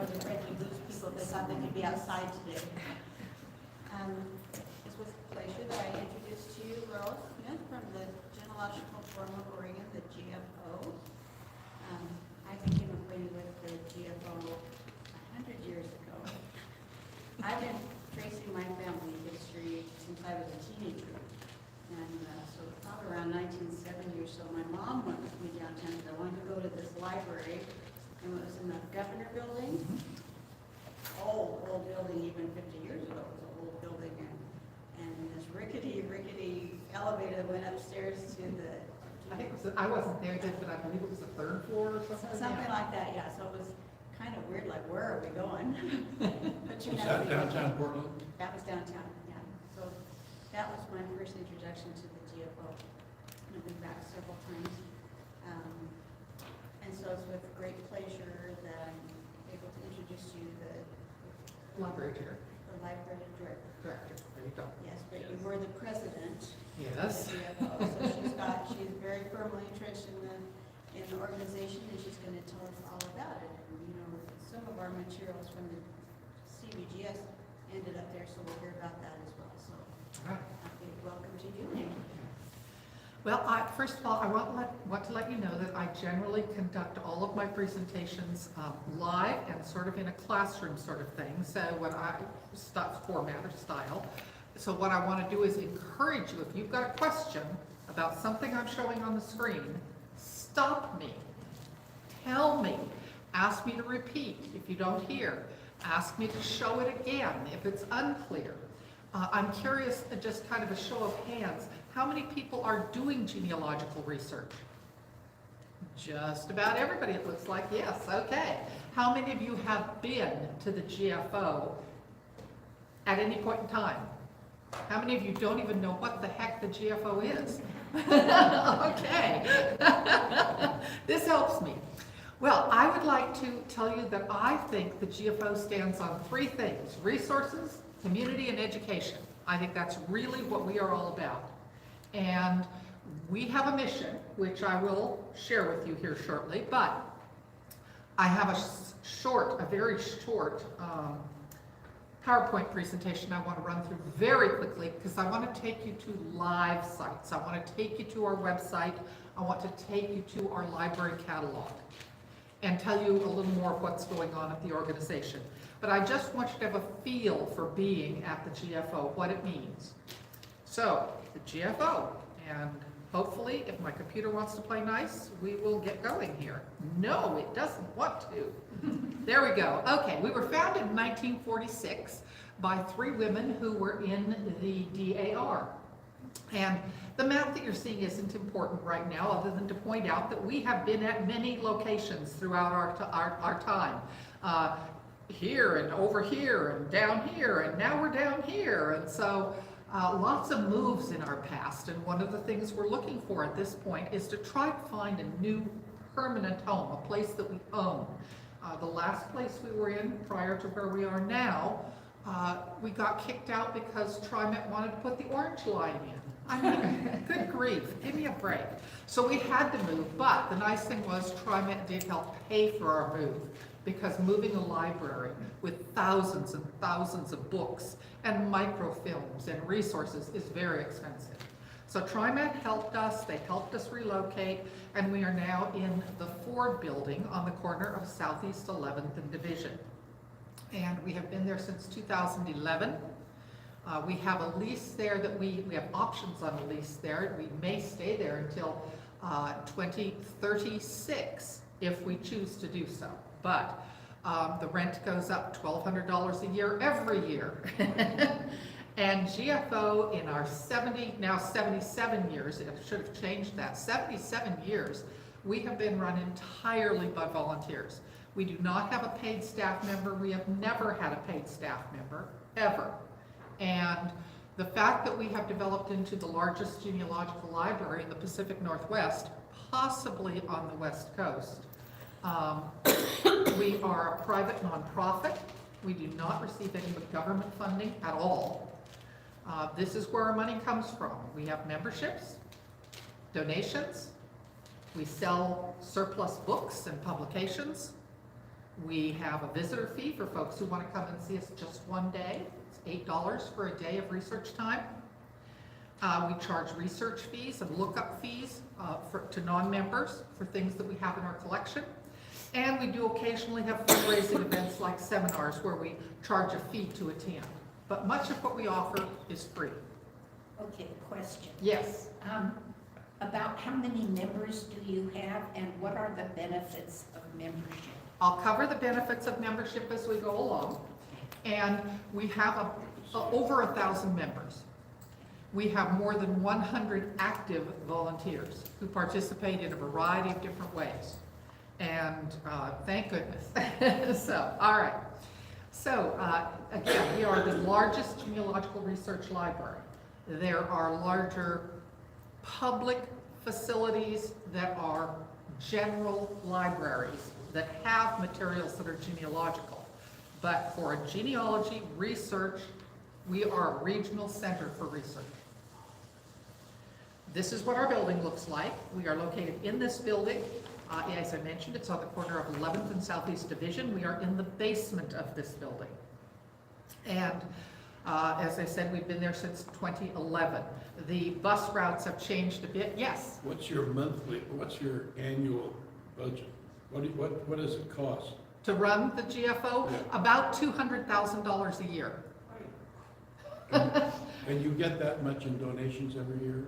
I was afraid to lose people. They thought they could be outside today. It's with pleasure that I introduce to you Laurel Smith from the Genealogical Forum of Oregon, the GFO. I became acquainted with the GFO 100 years ago. I've been tracing my family history since I was a teenager. And so probably around 1970 or so, my mom went with me downtown because I wanted to go to this library. And it was in the Governor Building. Old building, even 50 years ago, it was an old building. And this rickety elevator went upstairs to the... I think it was, I wasn't there then, but I believe it was the third floor or something. Something like that, yeah. So it was kind of weird, like, where are we going? But you Was know, that downtown Portland? that was downtown, yeah. So that was my first introduction to the GFO. And I've been back several times. And so it's with great pleasure that I'm able to introduce you the Library chair. the library director. Director, there you go. Yes, but you were the president Yes. of the GFO. So she's very firmly entrenched in the organization, and she's going to tell us all about it. And, you know, some of our materials from the CBGS ended up there, so we'll hear about that as well. So, All right. welcome to you. Well, first of all, I want to let you know that I generally conduct all of my presentations live and sort of in a classroom sort of thing. So format or style. So what I want to do is encourage you, if you've got a question about something I'm showing on the screen, stop me, tell me, ask me to repeat if you don't hear, ask me to show it again if it's unclear. I'm curious, just kind of a show of hands, how many people are doing genealogical research? Just about everybody, it looks like. Yes, okay. How many of you have been to the GFO at any point in time? How many of you don't even know what the heck the GFO is? Okay. This helps me. Well, I would like to tell you that I think the GFO stands on three things: resources, community, and education. I think that's really what we are all about. And we have a mission, which I will share with you here shortly, but I have a very short PowerPoint presentation I want to run through very quickly, because I want to take you to live sites. I want to take you to our website. I want to take you to our library catalog and tell you a little more of what's going on at the organization. But I just want you to have a feel for being at the GFO, what it means. So, the GFO, and hopefully, if my computer wants to play nice, we will get going here. No, it doesn't want to. There we go. Okay, we were founded in 1946 by three women who were in the DAR. And the map that you're seeing isn't important right now, other than to point out that we have been at many locations throughout our time. Here and over here and down here, and now we're down here. And so lots of moves in our past, and one of the things we're looking for at this point is to try to find a new permanent home, a place that we own. The last place we were in prior to where we are now, we got kicked out because TriMet wanted to put the orange line in. I mean, good grief, give me a break. So we had to move, but the nice thing was TriMet did help pay for our move, because moving a library with thousands and thousands of books and microfilms and resources is very expensive. So TriMet helped us, they helped us relocate, and we are now in the Ford building on the corner of Southeast 11th and Division. And we have been there since 2011. We have a lease there that we have options on a lease there. We may stay there until 2036 if we choose to do so. But the rent goes up $1,200 a year every year. And GFO in our 77 years, it should have changed that, 77 years, we have been run entirely by volunteers. We do not have a paid staff member. We have never had a paid staff member, ever. And the fact that we have developed into the largest genealogical library in the Pacific Northwest, possibly on the West Coast. We are a private nonprofit. We do not receive any government funding at all. This is where our money comes from. We have memberships, donations, we sell surplus books and publications, We have a visitor fee for folks who want to come and see us just one day. It's $8 for a day of research time. We charge research fees and lookup fees to non-members for things that we have in our collection. And we do occasionally have fundraising events like seminars where we charge a fee to attend. But much of what we offer is free. Okay, question. Yes. About how many members do you have and what are the benefits of membership? I'll cover the benefits of membership as we go along. And we have over 1,000 members. We have more than 100 active volunteers who participate in a variety of different ways. And thank goodness. So, all right. So, again, we are the largest genealogical research library. There are larger public facilities that are general libraries that have materials that are genealogical. But for genealogy research, we are a regional center for research. This is what our building looks like. We are located in this building. As I mentioned, it's on the corner of 11th and Southeast Division. We are in the basement of this building. And as I said, we've been there since 2011. The bus routes have changed a bit. Yes? What's your annual budget? What does it cost? To run the GFO? Yeah. About $200,000 a year. And you get that much in donations every year?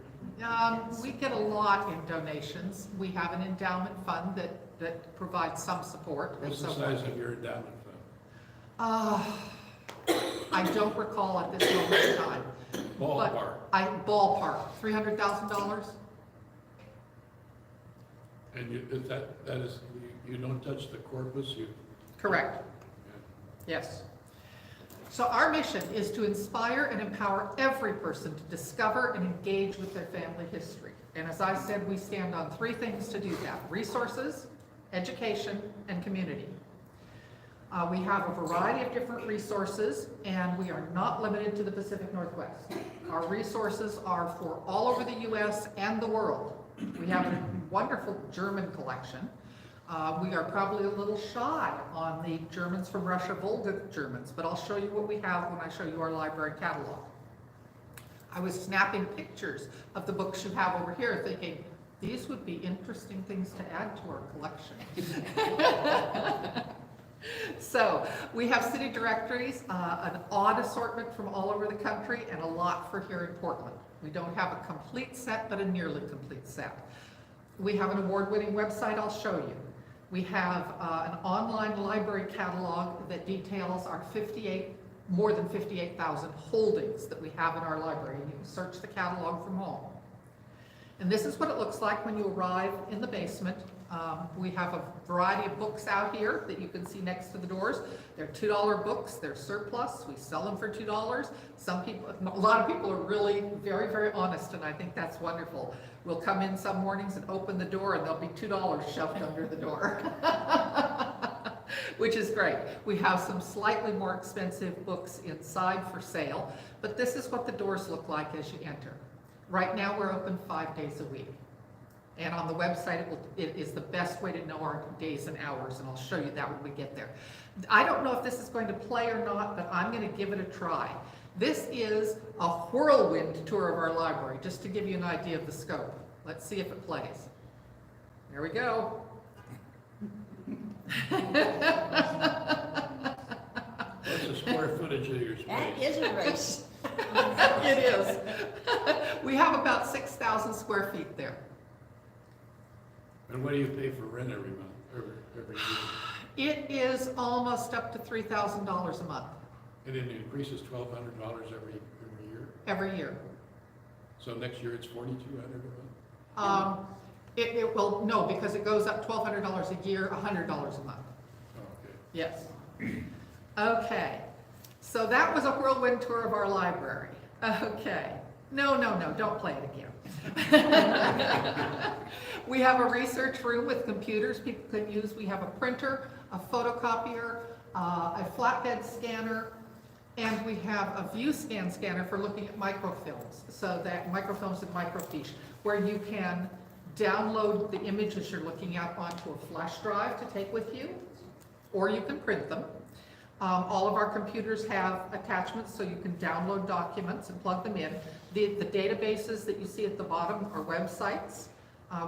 We get a lot in donations. We have an endowment fund that provides some support. What's the size of your endowment fund? I don't recall at this moment in time. Ballpark. Ballpark, $300,000? And that is, you don't touch the corpus, Correct. Yes. So our mission is to inspire and empower every person to discover and engage with their family history. And as I said, we stand on three things to do that: resources, education, and community. We have a variety of different resources, and we are not limited to the Pacific Northwest. Our resources are for all over the U.S. and the world. We have a wonderful German collection. We are probably a little shy on the Germans from Russia, Volga Germans, but I'll show you what we have when I show you our library catalog. I was snapping pictures of the books you have over here thinking, these would be interesting things to add to our collection. So we have city directories, an odd assortment from all over the country, and a lot for here in Portland. We don't have a complete set, but a nearly complete set. We have an award-winning website I'll show you. We have an online library catalog that details our more than 58,000 holdings that we have in our library. You can search the catalog from home. And this is what it looks like when you arrive in the basement. We have a variety of books out here that you can see next to the doors. They're $2 books, they're surplus, we sell them for $2. A lot of people are really very, very honest, and I think that's wonderful. We'll come in some mornings and open the door and there'll be $2 shoved under the door, which is great. We have some slightly more expensive books inside for sale, but this is what the doors look like as you enter. Right now we're open 5 days a week. And on the website, it is the best way to know our days and hours, and I'll show you that when we get there. I don't know if this is going to play or not, but I'm going to give it a try. This is a whirlwind tour of our library, just to give you an idea of the scope. Let's see if it plays. There we go. What's the square footage of your space? That is a race. It is. We have about 6,000 square feet there. And what do you pay for rent every month, every year? It is almost up to $3,000 a month. And it increases $1,200 every year? Every year. So next year it's $4,200 a month? It will, no, because it goes up $1,200 a year, $100 a month. Oh, okay. Yes. Okay. So that was a whirlwind tour of our library. Okay. No, don't play it again. We have a research room with computers people can use. We have a printer, a photocopier, a flatbed scanner, and we have a view scanner for looking at microfilms. So that microfilms and microfiche, where you can download the images you're looking at onto a flash drive to take with you. or you can print them. All of our computers have attachments so you can download documents and plug them in. The databases that you see at the bottom are websites.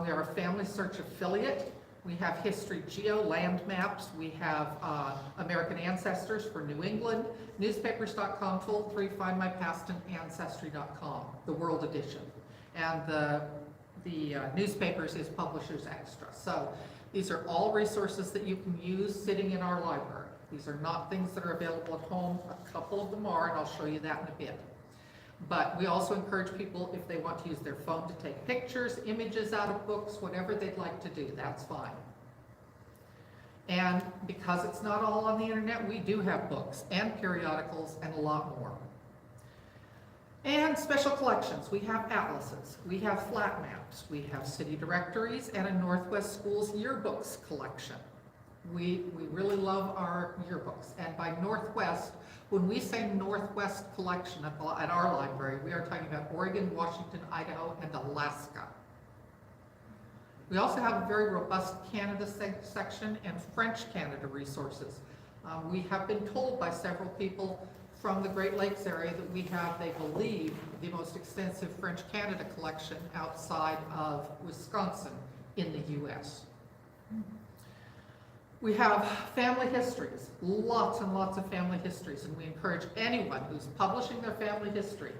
We are a Family Search affiliate. We have History Geo land maps. We have American Ancestors for New England, newspapers.com, toll-free, Find My Past, and ancestry.com, the World Edition. And the newspapers is Publishers Extra. So these are all resources that you can use sitting in our library. These are not things that are available at home. A couple of them are, and I'll show you that in a bit. But we also encourage people, if they want to use their phone to take pictures, images out of books, whatever they'd like to do, that's fine. And because it's not all on the internet, we do have books and periodicals and a lot more. And special collections. We have atlases, we have flat maps, we have city directories, and a Northwest Schools yearbooks collection. We really love our yearbooks. And by Northwest, when we say Northwest collection at our library, we are talking about Oregon, Washington, Idaho, and Alaska. We also have a very robust Canada section and French Canada resources. We have been told by several people from the Great Lakes area that we have, they believe, the most extensive French Canada collection outside of Wisconsin in the US. We have family histories, lots and lots of family histories, and we encourage anyone who's publishing their family history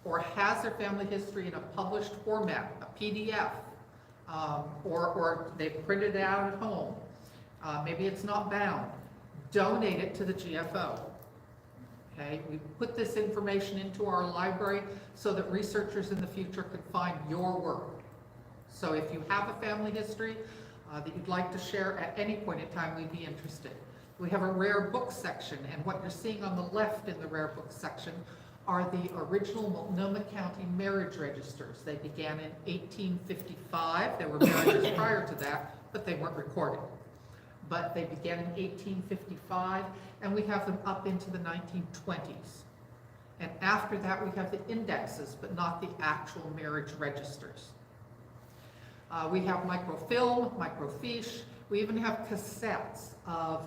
or has their family history in a published format, a PDF, or they've printed it out at home. Maybe it's not bound. Donate it to the GFO. Okay, we put this information into our library so that researchers in the future could find your work. So if you have a family history that you'd like to share at any point in time, we'd be interested. We have a rare book section, and what you're seeing on the left in the rare book section are the original Multnomah County marriage registers. They began in 1855. There were marriages prior to that, but they weren't recorded. But they began in 1855, and we have them up into the 1920s. And after that, we have the indexes, but not the actual marriage registers. We have microfilm, microfiche. We even have cassettes of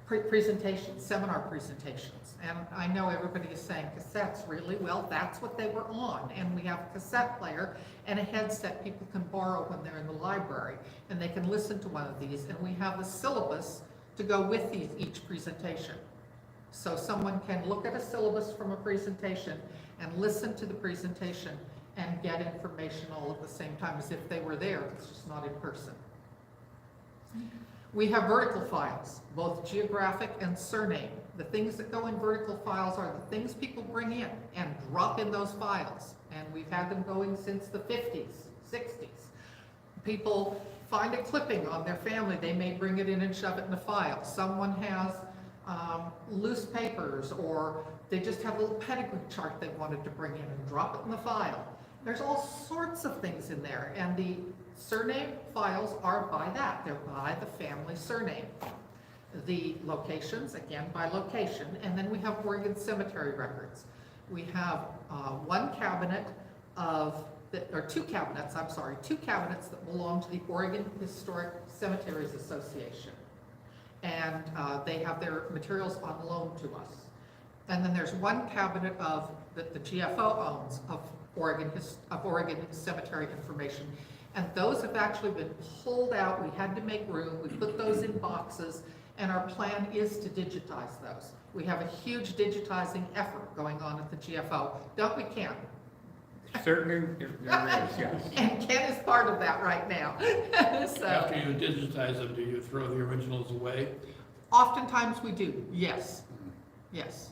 presentations, seminar presentations. And I know everybody is saying cassettes, really? Well, that's what they were on. And we have a cassette player and a headset people can borrow when they're in the library. And they can listen to one of these. And we have a syllabus to go with each presentation. So someone can look at a syllabus from a presentation and listen to the presentation and get information all at the same time as if they were there. It's just not in person. We have vertical files, both geographic and surname. The things that go in vertical files are the things people bring in and drop in those files. And we've had them going since the 50s, 60s. People find a clipping on their family, they may bring it in and shove it in a file. Someone has loose papers, or they just have a little pedigree chart they wanted to bring in and drop it in the file. There's all sorts of things in there, and the surname files are by that. They're by the family surname. The locations, again, by location, and then we have Oregon cemetery records. We have one cabinet of, or two cabinets that belong to the Oregon Historic Cemeteries Association. And they have their materials on loan to us. And then there's one cabinet that the GFO owns of Oregon cemetery information. And those have actually been pulled out. We had to make room. We put those in boxes, and our plan is to digitize those. We have a huge digitizing effort going on at the GFO. Don't we, Ken? Certainly, there is, yes. And Ken is part of that right now. So, After you digitize them, do you throw the originals away? oftentimes we do, yes. Yes.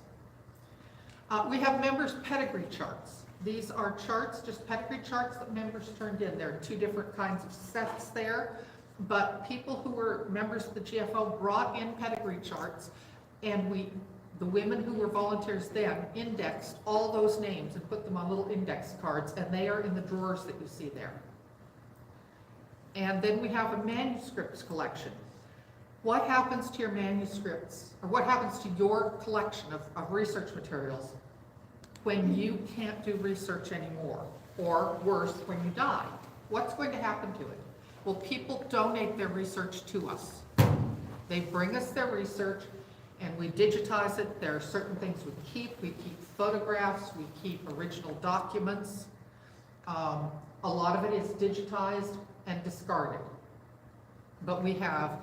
We have members' pedigree charts. These are charts, just pedigree charts that members turned in. There are two different kinds of sets there, but people who were members of the GFO brought in pedigree charts, and the women who were volunteers then indexed all those names and put them on little index cards, and they are in the drawers that you see there. And then we have a manuscripts collection. What happens to your manuscripts, or what happens to your collection of research materials when you can't do research anymore, or worse, when you die? What's going to happen to it? Well, people donate their research to us. They bring us their research and we digitize it. There are certain things we keep. We keep photographs, we keep original documents. A lot of it is digitized and discarded. But we have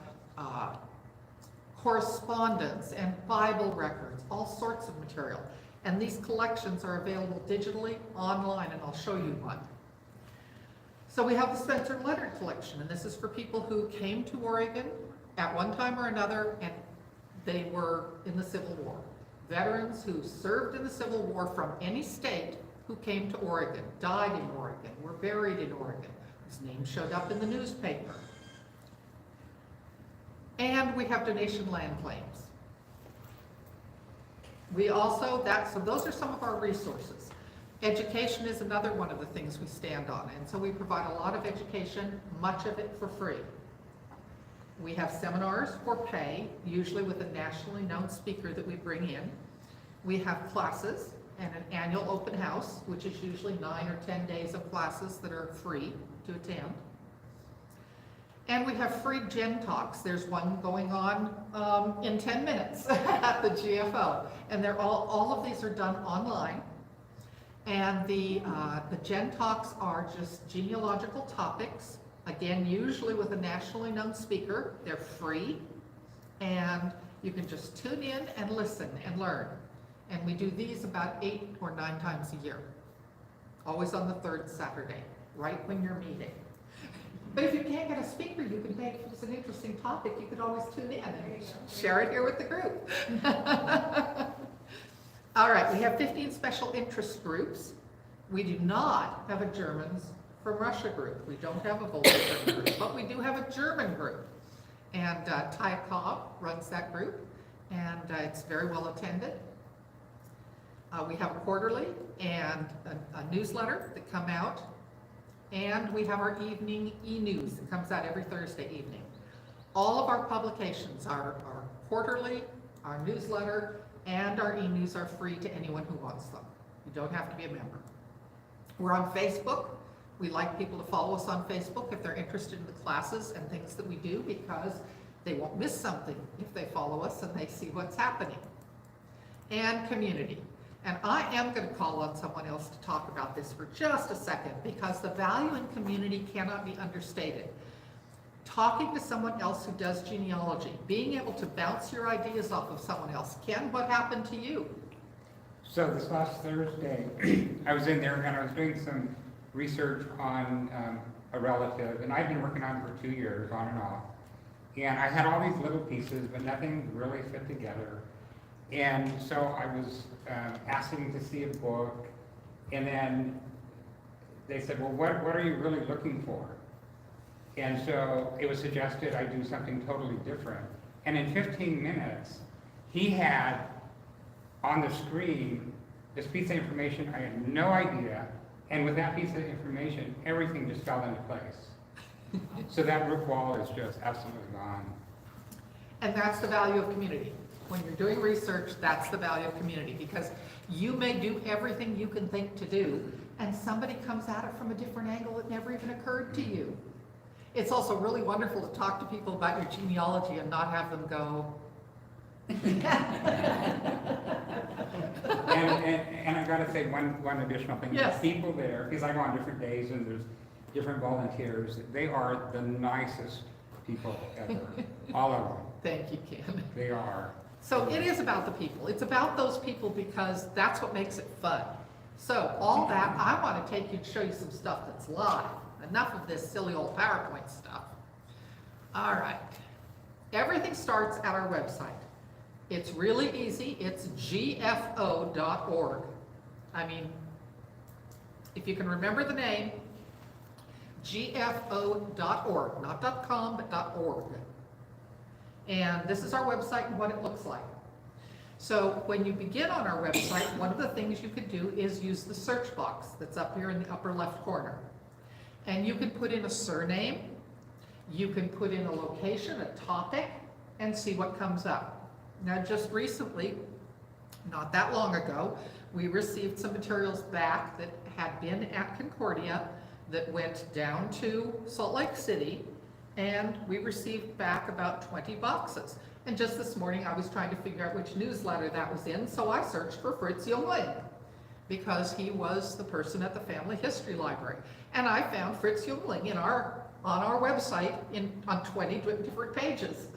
correspondence and Bible records, all sorts of material. And these collections are available digitally, online, and I'll show you one. So we have the Spencer Leonard collection, and this is for people who came to Oregon at one time or another, and they were in the Civil War. Veterans who served in the Civil War from any state who came to Oregon, died in Oregon, were buried in Oregon, whose name showed up in the newspaper. And we have donation land claims. We also, so those are some of our resources. Education is another one of the things we stand on, and so we provide a lot of education, much of it for free. We have seminars for pay, usually with a nationally known speaker that we bring in. We have classes and an annual open house, which is usually 9 or 10 days of classes that are free to attend. And we have free Gen Talks. There's one going on in 10 minutes at the GFO. And they're all of these are done online. And the Gen Talks are just genealogical topics, again, usually with a nationally known speaker. They're free, and you can just tune in and listen and learn. And we do these about 8 or 9 times a year, always on the 3rd Saturday, right when you're meeting. But if you can't get a speaker, you can think if it's an interesting topic, you could always tune in and share it here with the group. All right, we have 15 special interest groups. We do not have a Germans from Russia group. We don't have a Volga German group, but we do have a German group. And Taya Cobb runs that group, and it's very well attended. We have a quarterly and a newsletter that come out, and we have our evening e-news that comes out every Thursday evening. All of our publications, our quarterly, our newsletter, and our e-news are free to anyone who wants them. You don't have to be a member. We're on Facebook. We like people to follow us on Facebook if they're interested in the classes and things that we do, because they won't miss something if they follow us and they see what's happening. And community. And I am going to call on someone else to talk about this for just a second, because the value in community cannot be understated. Talking to someone else who does genealogy, being able to bounce your ideas off of someone else. Ken, what happened to you? So this last Thursday, I was in there and I was doing some research on a relative, and I've been working on it for 2 years, on and off. And I had all these little pieces, but nothing really fit together. And so I was asking to see a book, and then they said, well, what are you really looking for? And so it was suggested I do something totally different. And in 15 minutes, he had on the screen this piece of information I had no idea, and with that piece of information, everything just fell into place. So that brick wall is just absolutely gone. And that's the value of community. When you're doing research, that's the value of community, because you may do everything you can think to do, and somebody comes at it from a different angle that never even occurred to you. It's also really wonderful to talk to people about your genealogy and not have them go, And I gotta say one additional thing. Yes. The people there, because I go on different days and there's different volunteers, they are the nicest people ever. All of them. thank you, Ken. They are. So it is about the people. It's about those people, because that's what makes it fun. So all that, I want to take you to show you some stuff that's live. Enough of this silly old PowerPoint stuff. All right. Everything starts at our website. It's really easy. It's gfo.org. I mean, if you can remember the name, gfo.org, not .com, but .org. And this is our website and what it looks like. So when you begin on our website, one of the things you could do is use the search box that's up here in the upper left corner. And you can put in a surname, you can put in a location, a topic, and see what comes up. Now, just recently, not that long ago, we received some materials back that had been at Concordia that went down to Salt Lake City, and we received back about 20 boxes. And just this morning, I was trying to figure out which newsletter that was in, so I searched for Fritz Jungling, because he was the person at the Family History Library. And I found Fritz Jungling on our website on 20 different pages.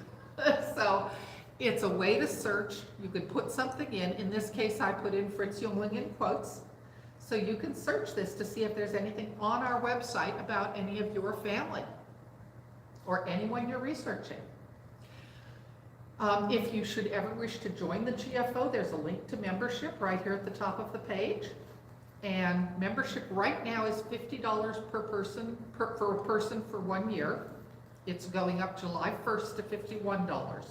So it's a way to search. You could put something in. In this case, I put in Fritz Jungling in quotes. So you can search this to see if there's anything on our website about any of your family or anyone you're researching. If you should ever wish to join the GFO, there's a link to membership right here at the top of the page. And membership right now is $50 per person, for a person for 1 year. It's going up July 1st to $51.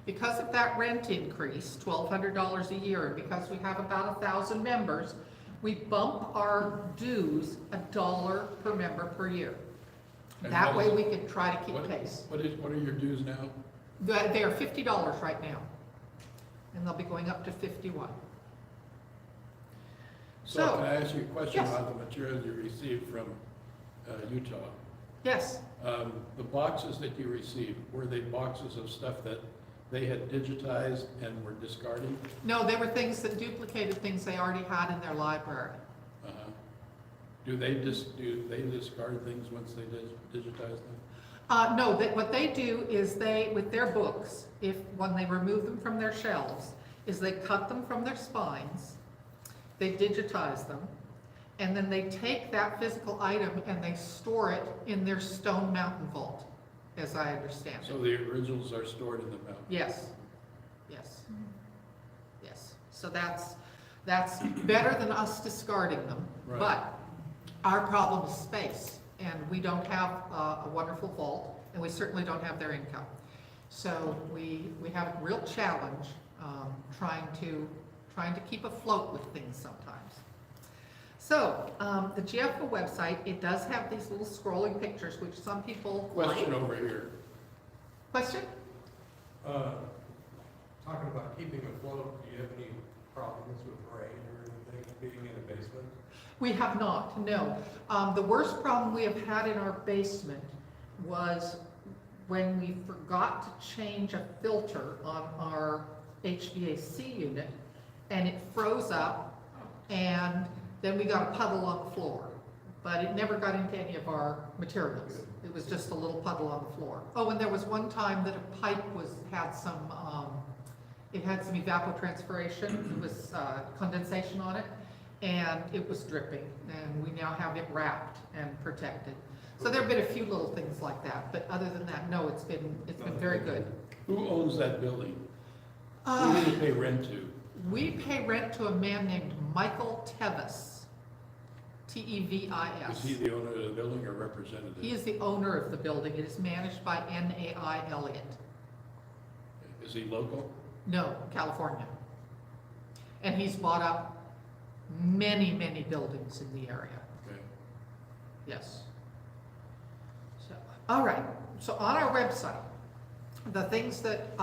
Because of that rent increase, $1,200 a year, and because we have about 1,000 members, we bump our dues $1 per member per year. And That what way is- we can try to keep pace. What are your dues now? They are $50 right now, and they'll be going up to $51. So can I ask you a question Yes. about the materials you received from Utah? Yes, The boxes that you received, were they boxes of stuff that they had digitized and were discarding? no, they were things that duplicated things they already had in their library. Uh-huh. Do they discard things once they digitize them? No, what they do is with their books, when they remove them from their shelves, is they cut them from their spines, they digitize them, and then they take that physical item and they store it in their stone mountain vault, as I understand So it. the originals are stored in the mountain? Yes, yes, yes. So that's better than us discarding them. Right. But our problem is space, and we don't have a wonderful vault, and we certainly don't have their income. So we have a real challenge trying to keep afloat with things sometimes. So the GFO website, it does have these little scrolling pictures, which some people Question like. over here. Question? Talking about keeping afloat, do you have any problems with rain or anything being in a basement? We have not, no. The worst problem we have had in our basement was when we forgot to change a filter on our HVAC unit, and it froze up, and then we got a puddle on the floor. But it never got into any of our materials. It was just a little puddle on the floor. Oh, and there was one time that a pipe had some evapotranspiration. It was condensation on it, and it was dripping, and we now have it wrapped and protected. So there have been a few little things like that, but other than that, no, it's been very good. Who owns that building? Who do you pay rent to? We pay rent to a man named Michael Tevis, Tevis. Is he the owner of the building or representative? He is the owner of the building. It is managed by NAI Elliott. Is he local? No, California. And he's bought up many, many buildings in the area. Okay. Yes. So, all right, so on our website, the things that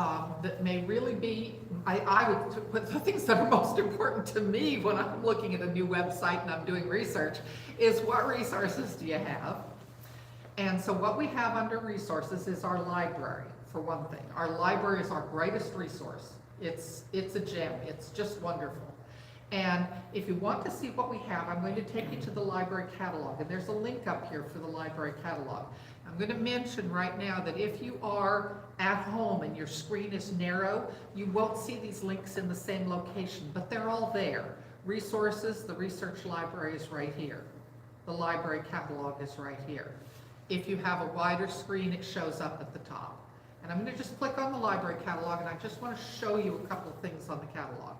may really be, I would put the things that are most important to me when I'm looking at a new website and I'm doing research is what resources do you have? And so what we have under resources is our library, for one thing. Our library is our greatest resource. It's a gem. It's just wonderful. And if you want to see what we have, I'm going to take you to the library catalog, and there's a link up here for the library catalog. I'm going to mention right now that if you are at home and your screen is narrow, you won't see these links in the same location, but they're all there. Resources, the research library is right here. The library catalog is right here. If you have a wider screen, it shows up at the top. And I'm going to just click on the library catalog, and I just want to show you a couple of things on the catalog.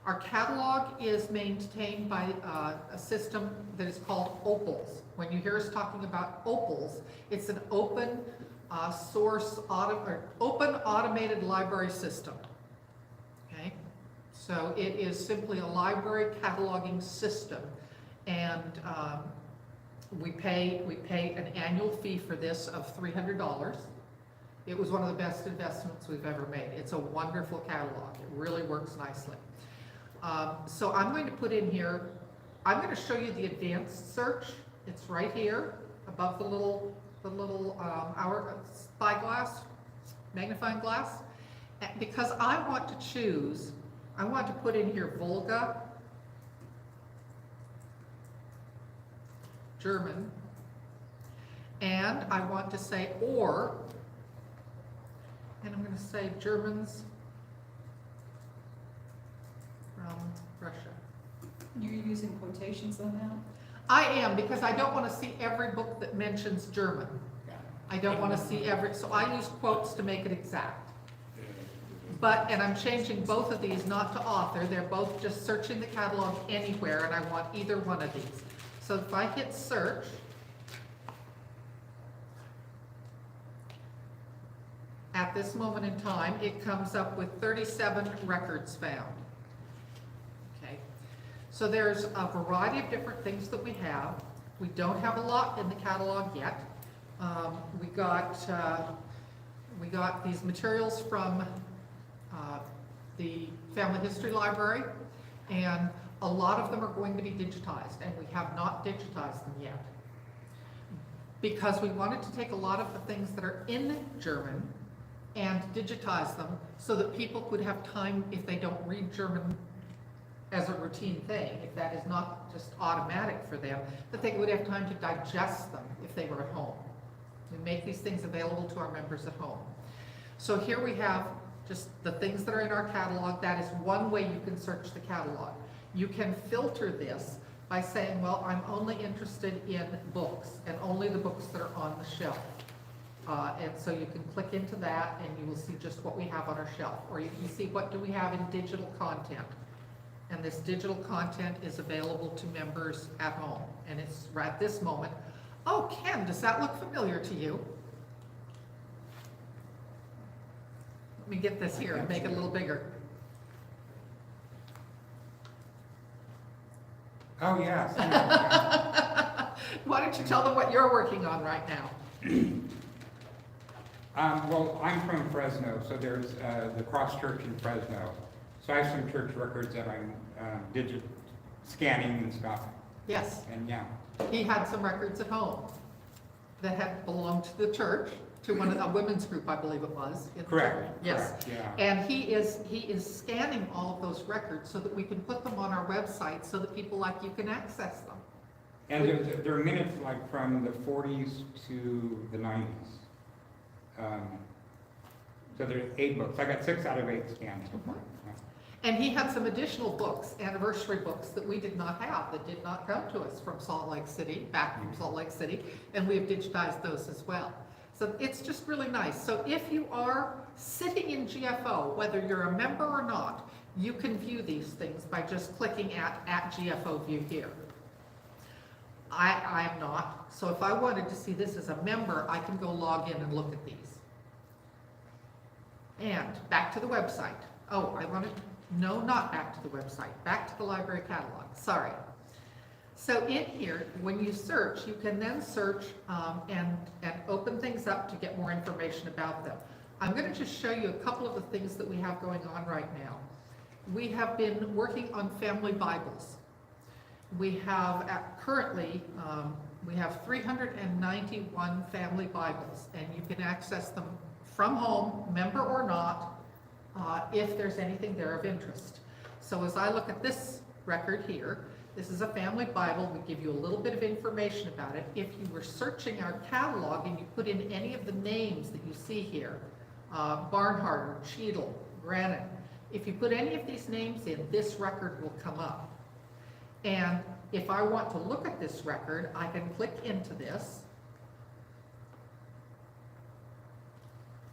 Our catalog is maintained by a system that is called Opals. When you hear us talking about Opals, it's an open open automated library system. Okay, so it is simply a library cataloging system, and we pay an annual fee for this of $300. It was one of the best investments we've ever made. It's a wonderful catalog. It really works nicely. So I'm going to put in here, I'm going to show you the advanced search. It's right here above the little hour spyglass, magnifying glass, because I want to choose, I want to put in here Volga German, and I want to say or, and I'm going to say Germans from Russia. You're using quotations on that? I am, because I don't want to see every book that mentions German. I don't want to see every, so I use quotes to make it exact. But, and I'm changing both of these not to author, they're both just searching the catalog anywhere, and I want either one of these. So if I hit search, at this moment in time, it comes up with 37 records found. Okay, so there's a variety of different things that we have. We don't have a lot in the catalog yet. We got these materials from the Family History Library, and a lot of them are going to be digitized, and we have not digitized them yet. Because we wanted to take a lot of the things that are in German and digitize them so that people could have time, if they don't read German as a routine thing, if that is not just automatic for them, that they would have time to digest them if they were at home. We make these things available to our members at home. So here we have just the things that are in our catalog. That is one way you can search the catalog. You can filter this by saying, well, I'm only interested in books and only the books that are on the shelf. And so you can click into that and you will see just what we have on our shelf. Or you can see what do we have in digital content. And this digital content is available to members at home. And it's right at this moment. Oh, Ken, does that look familiar to you? Let me get this here and make it a little bigger. Oh, yes. Yeah. Why don't you tell them what you're working on right now? Well, I'm from Fresno, so there's the Cross Church in Fresno. So I have some church records that I'm scanning and stuff. Yes, And yeah, he had some records at home that had belonged to the church, to one of a women's group, I believe it was. correct. Yes. Correct, yeah. And he is scanning all of those records so that we can put them on our website so that people like you can access them. And there are minutes like from the 40s to the 90s. So there's 8 books. I got 6 out of 8 scanned so far. Yeah. And he had some additional books, anniversary books, that we did not have, that did not come to us from Salt Lake City, back from Salt Lake City, and we have digitized those as well. So it's just really nice. So if you are sitting in GFO, whether you're a member or not, you can view these things by just clicking at GFO View here. I am not, so if I wanted to see this as a member, I can go log in and look at these. And back to the website. Oh, no, not back to the website, back to the library catalog, sorry. So in here, when you search, you can then search and open things up to get more information about them. I'm going to just show you a couple of the things that we have going on right now. We have been working on family Bibles. We have currently, we have 391 family Bibles, and you can access them from home, member or not, if there's anything there of interest. So as I look at this record here, this is a family Bible. We give you a little bit of information about it. If you were searching our catalog and you put in any of the names that you see here, Barnhart, Cheadle, Granite, if you put any of these names in, this record will come up. And if I want to look at this record, I can click into this.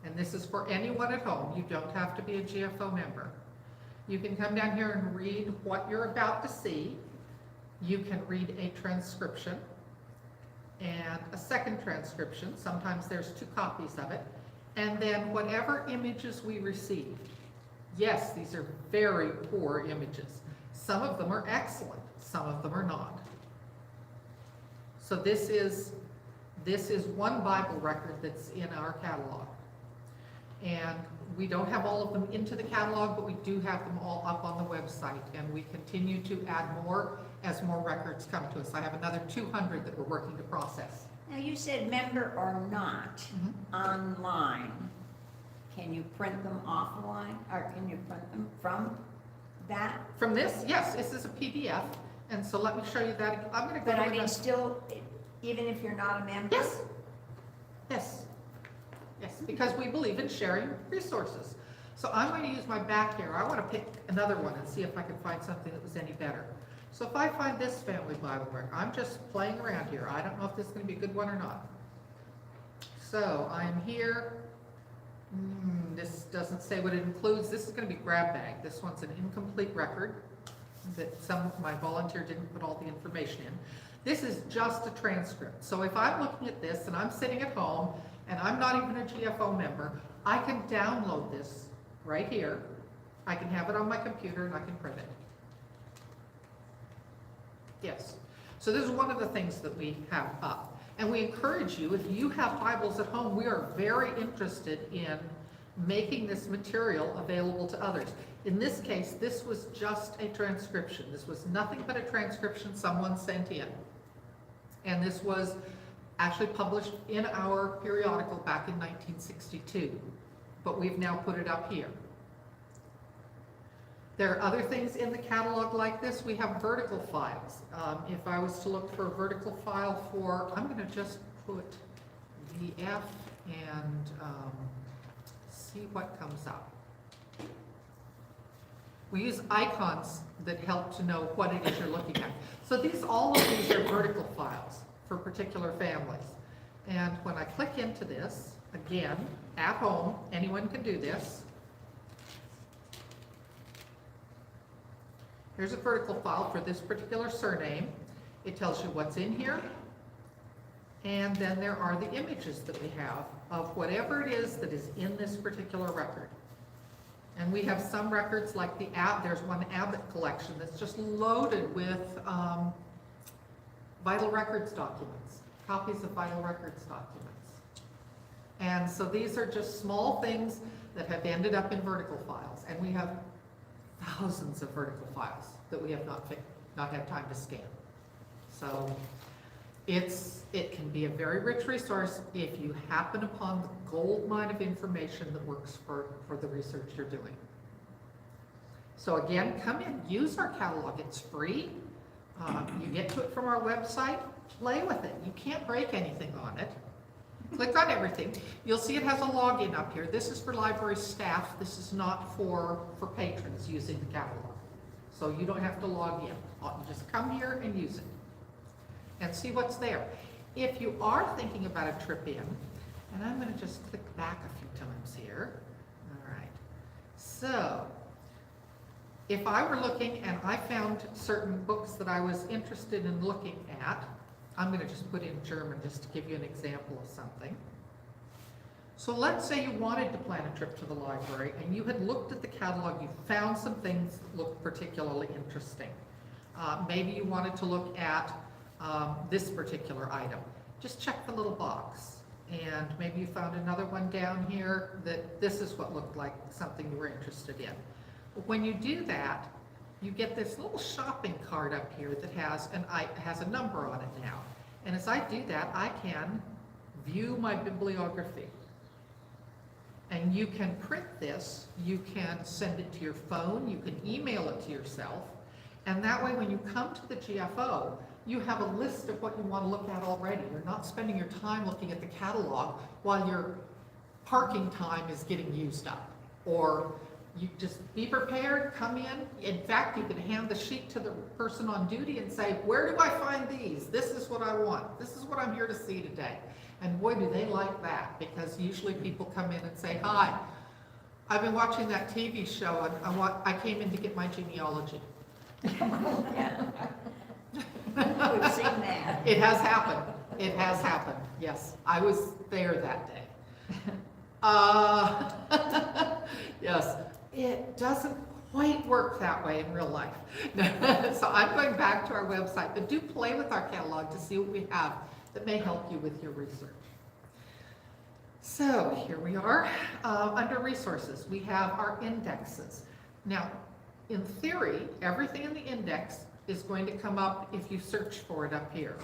And this is for anyone at home. You don't have to be a GFO member. You can come down here and read what you're about to see. You can read a transcription and a second transcription. Sometimes there's 2 copies of it. And then whatever images we received. Yes, these are very poor images. Some of them are excellent. Some of them are not. So this is one Bible record that's in our catalog. And we don't have all of them into the catalog, but we do have them all up on the website, and we continue to add more as more records come to us. I have another 200 that we're working to process. Now, you said member or not Mhm. online. Can you print them offline, or can you print them from that? From this, yes, this is a PDF, and so let me show you that. I'm gonna go But to I mean, the- still, even if you're not a member? Yes, yes, yes, because we believe in sharing resources. So I'm going to use my back here. I want to pick another one and see if I can find something that was any better. So if I find this family Bible record, I'm just playing around here. I don't know if this is going to be a good one or not. So I'm here. This doesn't say what it includes. This is going to be grab bag. This one's an incomplete record that my volunteer didn't put all the information in. This is just a transcript. So if I'm looking at this and I'm sitting at home and I'm not even a GFO member, I can download this right here. I can have it on my computer and I can print it. Yes. So this is one of the things that we have up. And we encourage you, if you have Bibles at home, we are very interested in making this material available to others. In this case, this was just a transcription. This was nothing but a transcription someone sent in. And this was actually published in our periodical back in 1962. But we've now put it up here. There are other things in the catalog like this. We have vertical files. If I was to look for a vertical file for, I'm going to just put VF and see what comes up. We use icons that help to know what it is you're looking at. So all of these are vertical files for particular families. And when I click into this, again, at home, anyone can do this. Here's a vertical file for this particular surname. It tells you what's in here. And then there are the images that we have of whatever it is that is in this particular record. And we have some records like there's one Abbott collection that's just loaded with vital records documents, copies of vital records documents. And so these are just small things that have ended up in vertical files. And we have thousands of vertical files that we have not had time to scan. So it can be a very rich resource if you happen upon the gold mine of information that works for the research you're doing. So again, come in, use our catalog. It's free. You get to it from our website. Play with it. You can't break anything on it. Click on everything. You'll see it has a login up here. This is for library staff. This is not for patrons using the catalog. So you don't have to log in. You just come here and use it and see what's there. If you are thinking about a trip in, and I'm going to just click back a few times here. All right. So if I were looking and I found certain books that I was interested in looking at, I'm going to just put in German just to give you an example of something. So let's say you wanted to plan a trip to the library and you had looked at the catalog, you found some things that looked particularly interesting. Maybe you wanted to look at this particular item. Just check the little box. And maybe you found another one down here that this is what looked like something you were interested in. But when you do that, you get this little shopping cart up here that has a number on it now. And as I do that, I can view my bibliography. And you can print this, you can send it to your phone, you can email it to yourself, and that way when you come to the GFO, you have a list of what you want to look at already. You're not spending your time looking at the catalog while your parking time is getting used up. Or you just be prepared, come in. In fact, you can hand the sheet to the person on duty and say, where do I find these? This is what I want. This is what I'm here to see today. And boy, do they like that, because usually people come in and say, hi, I've been watching that TV show and I came in to get my genealogy. Yeah. We've seen that. It has happened. It has happened. Yes, I was there that day. Yes, it doesn't quite work that way in real life. So I'm going back to our website, but do play with our catalog to see what we have that may help you with your research. So here we are. Under resources, we have our indexes. Now, in theory, everything in the index is going to come up if you search for it up here.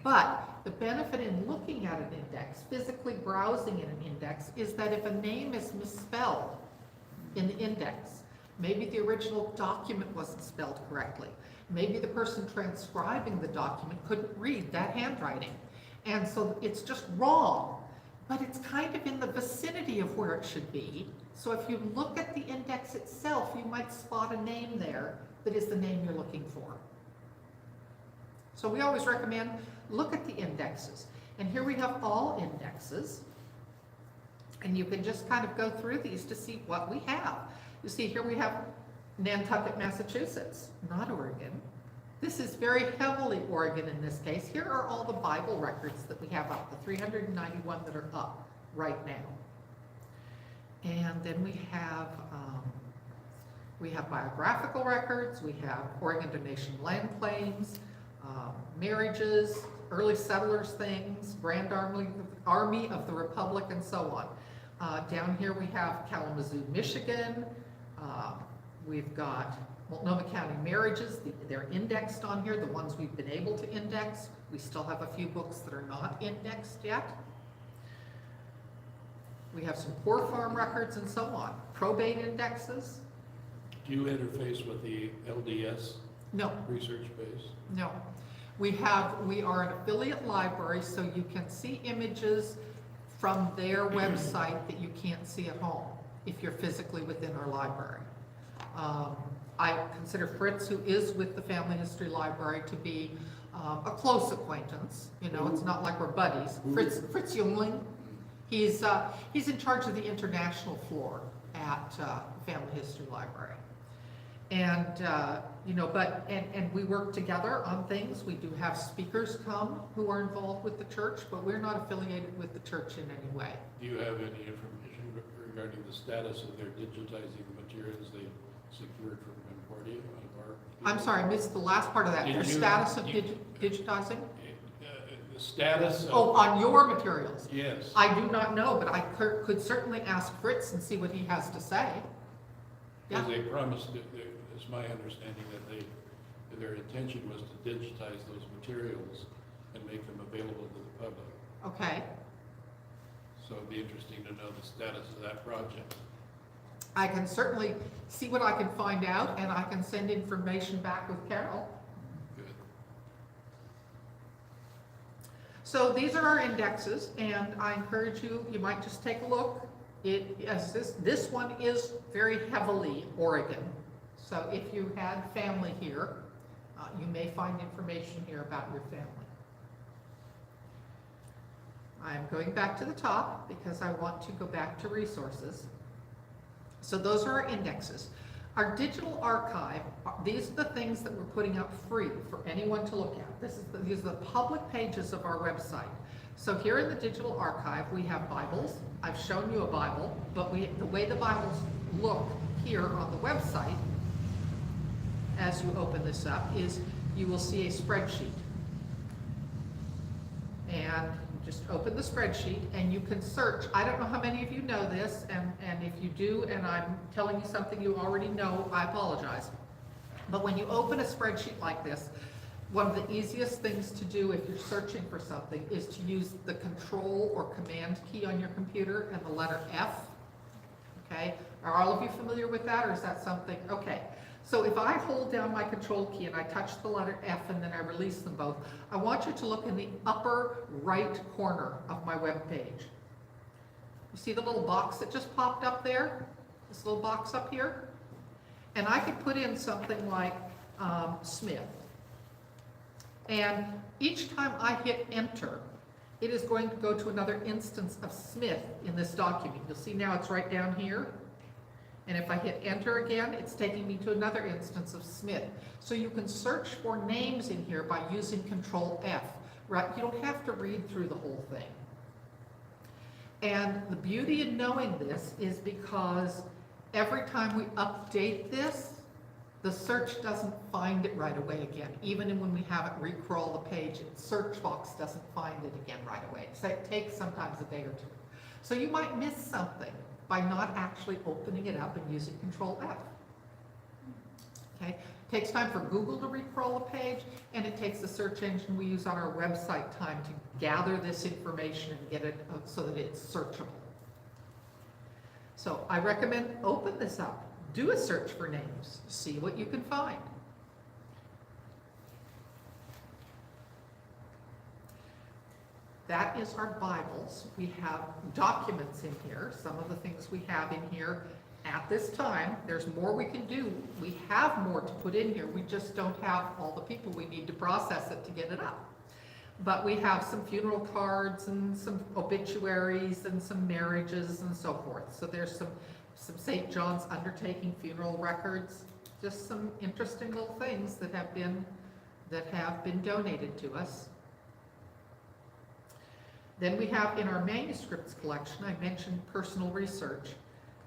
But the benefit in looking at an index, physically browsing in an index, is that if a name is misspelled in the index, maybe the original document wasn't spelled correctly, maybe the person transcribing the document couldn't read that handwriting, and so it's just wrong, but it's kind of in the vicinity of where it should be. So if you look at the index itself, you might spot a name there that is the name you're looking for. So we always recommend look at the indexes. And here we have all indexes. And you can just kind of go through these to see what we have. You see here we have Nantucket, Massachusetts, not Oregon. This is very heavily Oregon in this case. Here are all the Bible records that we have up, the 391 that are up right now. And then we have biographical records, we have Oregon donation land claims, marriages, early settlers things, Grand Army of the Republic, and so on. Down here we have Kalamazoo, Michigan. We've got Multnomah County marriages. They're indexed on here, the ones we've been able to index. We still have a few books that are not indexed yet. We have some poor farm records and so on. Probate indexes. Do you interface with the LDS No, research base? no. We are an affiliate library, so you can see images from their website that you can't see at home if you're physically within our library. I consider Fritz, who is with the Family History Library, to be a close acquaintance. You know, it's not like we're buddies. Fritz Jungling, he's in charge of the international floor at Family History Library. And, you know, and we work together on things. We do have speakers come who are involved with the church, but we're not affiliated with the church in any way. Do you have any information regarding the status of their digitizing the materials they secured from Concordia? I'm sorry, I missed the last part of that. Did Their you- status of you- digitizing? The status of... Oh, on your materials? Yes. I do not know, but I could certainly ask Fritz and see what he has to say. Because Yeah. they promised, it's my understanding that their intention was to digitize those materials and make them available to the public. Okay. So it'd be interesting to know the status of that project. I can certainly see what I can find out, and I can send information back with Carol. Good. So these are our indexes, and I encourage you, you might just take a look. This one is very heavily Oregon. So if you had family here, you may find information here about your family. I'm going back to the top because I want to go back to resources. So those are our indexes. Our digital archive, these are the things that we're putting up free for anyone to look at. These are the public pages of our website. So here in the digital archive, we have Bibles. I've shown you a Bible, but the way the Bibles look here on the website, as you open this up, is you will see a spreadsheet. And just open the spreadsheet and you can search. I don't know how many of you know this, and if you do and I'm telling you something you already know, I apologize. But when you open a spreadsheet like this, one of the easiest things to do if you're searching for something is to use the control or command key on your computer and the letter F. Okay, are all of you familiar with that, or is that something? Okay, so if I hold down my control key and I touch the letter F and then I release them both, I want you to look in the upper right corner of my web page. You see the little box that just popped up there? This little box up here? And I could put in something like Smith. And each time I hit enter, it is going to go to another instance of Smith in this document. You'll see now it's right down here. And if I hit enter again, it's taking me to another instance of Smith. So you can search for names in here by using Control F, right? You don't have to read through the whole thing. And the beauty in knowing this is because every time we update this, the search doesn't find it right away again. Even when we have it recrawl the page, the search box doesn't find it again right away. So it takes sometimes a day or two. So you might miss something by not actually opening it up and using Control F. Okay, Takes time for Google to recrawl a page, and it takes the search engine we use on our website time to gather this information and get it so that it's searchable. So I recommend open this up, do a search for names, see what you can find. That is our Bibles. We have documents in here, some of the things we have in here at this time. There's more we can do. We have more to put in here. We just don't have all the people we need to process it to get it up. But we have some funeral cards and some obituaries and some marriages and so forth. So there's some St. John's undertaking funeral records, just some interesting little things that have been donated to us. Then we have in our manuscripts collection, I mentioned personal research.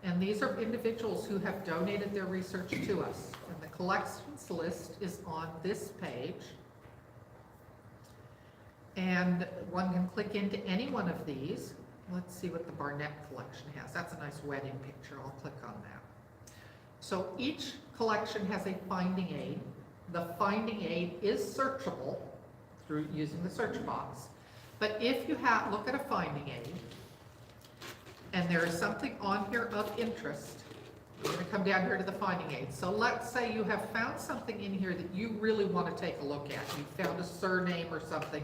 And these are individuals who have donated their research to us. And the collections list is on this page. And one can click into any one of these. Let's see what the Barnett collection has. That's a nice wedding picture. I'll click on that. So each collection has a finding aid. The finding aid is searchable through using the search box. But if you look at a finding aid, and there is something on here of interest, you're going to come down here to the finding aid. So let's say you have found something in here that you really want to take a look at. You found a surname or something,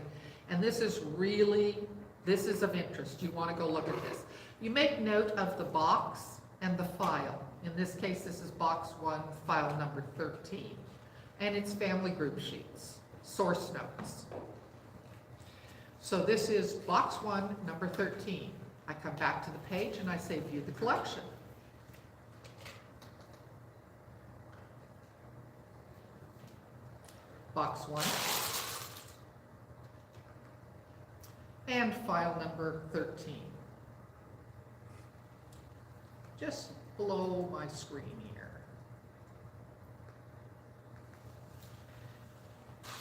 and this is of interest. You want to go look at this. You make note of the box and the file. In this case, this is box 1, file number 13. And it's family group sheets, source notes. So this is box 1, number 13. I come back to the page and I say view the collection. Box 1. And file number 13. Just below my screen here.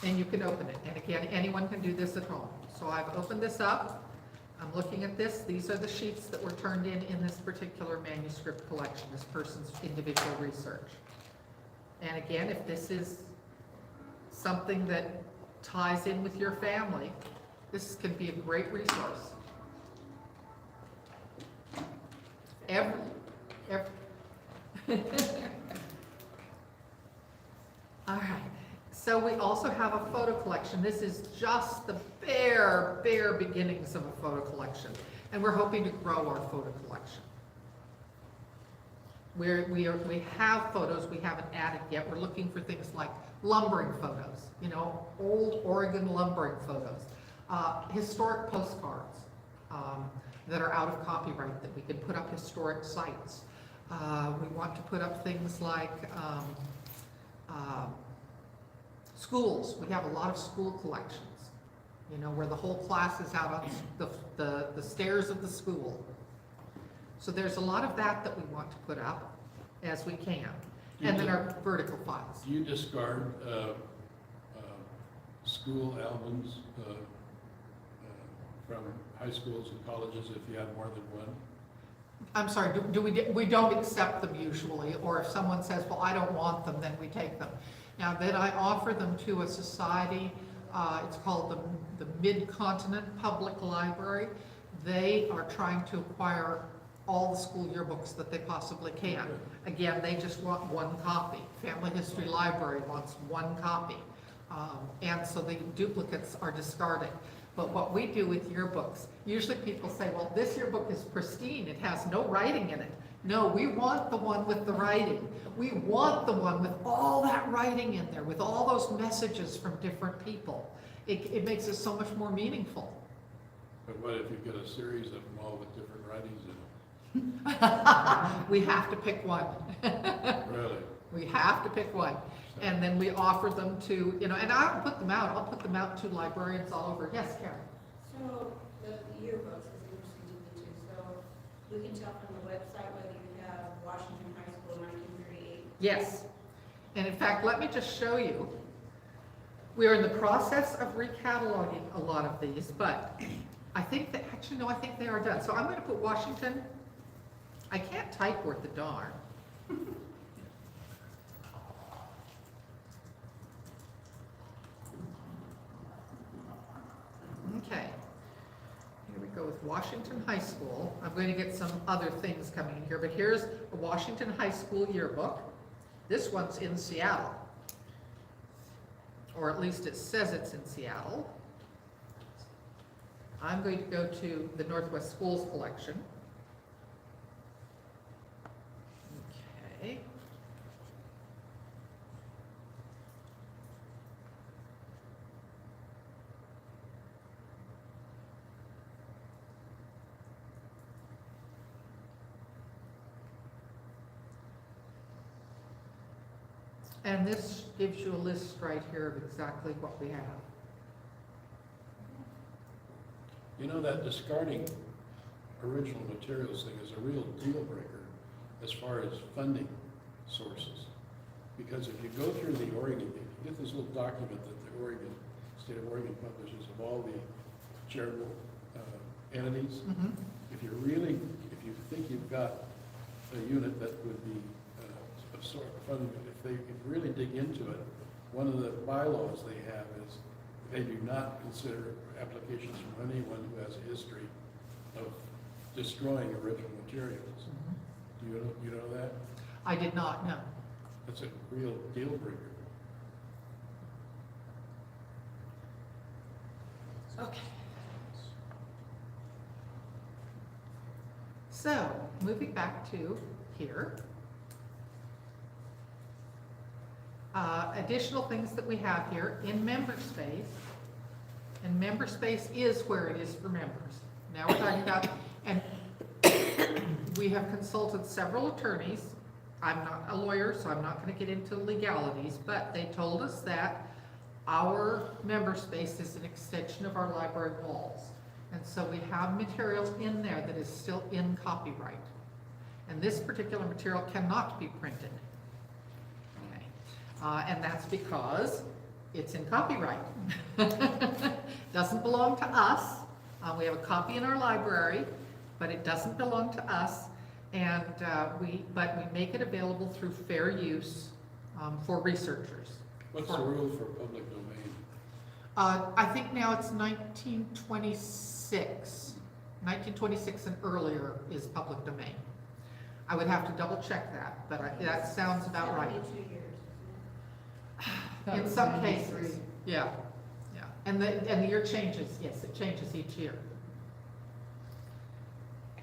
And you can open it. And again, anyone can do this at home. So I've opened this up. I'm looking at this. These are the sheets that were turned in this particular manuscript collection, this person's individual research. And again, if this is something that ties in with your family, this can be a great resource. Every All right. So we also have a photo collection. This is just the bare beginnings of a photo collection. And we're hoping to grow our photo collection. We have photos we haven't added yet. We're looking for things like lumbering photos, old Oregon lumbering photos, historic postcards that are out of copyright that we can put up historic sites. We want to put up things like schools. We have a lot of school collections, where the whole class is out on the stairs of the school. So there's a lot of that we want to put up as we can. And then our vertical files. Do you discard school albums from high schools and colleges if you have more than one? I'm sorry, we don't accept them usually, or if someone says, well, I don't want them, then we take them. Now, then I offer them to a society, it's called the Mid-Continent Public Library. They are trying to acquire all the school yearbooks that they possibly can. Again, they just want one copy. Family History Library wants one copy. And so the duplicates are discarded. But what we do with yearbooks, usually people say, well, this yearbook is pristine, it has no writing in it. No, we want the one with the writing. We want the one with all that writing in there, with all those messages from different people. It makes it so much more meaningful. But what if you get a series of them all with different writings in them? We have to pick one. Really? We have to pick one. And then we offer them to, and I'll put them out. I'll put them out to librarians all over. Yes, Karen? So the yearbooks is interesting to me too. So we can tell from the website whether you have Washington High School 1938. Yes. And in fact, let me just show you. We are in the process of recataloging a lot of these, but I think that, actually, no, I think they are done. So I'm going to put Washington. I can't type worth the darn. Washington High School. I'm going to get some other things coming in here, but here's a Washington High School yearbook. This one's in Seattle, or at least it says it's in Seattle. I'm going to go to the Northwest Schools collection. Okay. And this gives you a list right here of exactly what we have. You know, that discarding original materials thing is a real deal breaker as far as funding sources. Because if you go through the Oregon, you get this little document that the state of Oregon publishes of all the charitable entities. Mhm. If you think you've got a unit that would be a sort of funding, if you really dig into it, one of the bylaws they have is they do not consider applications from anyone who has a history of destroying original materials. Do you know that? I did not know. That's a real deal breaker. Okay. So, moving back to here. Additional things that we have here in member space, and member space is where it is for members. Now we're talking about, and we have consulted several attorneys. I'm not a lawyer, so I'm not going to get into legalities, but they told us that our member space is an extension of our library walls. And so we have material in there that is still in copyright. And this particular material cannot be printed. Okay. And that's because it's in copyright. Doesn't belong to us. We have a copy in our library, but it doesn't belong to us. And we make it available through fair use for researchers. What's the rule for public domain? I think now it's 1926. 1926 and earlier is public domain. I would have to double check that, but that sounds about right. 72 years, isn't it? In some cases, yeah. And the year changes, yes, it changes each year.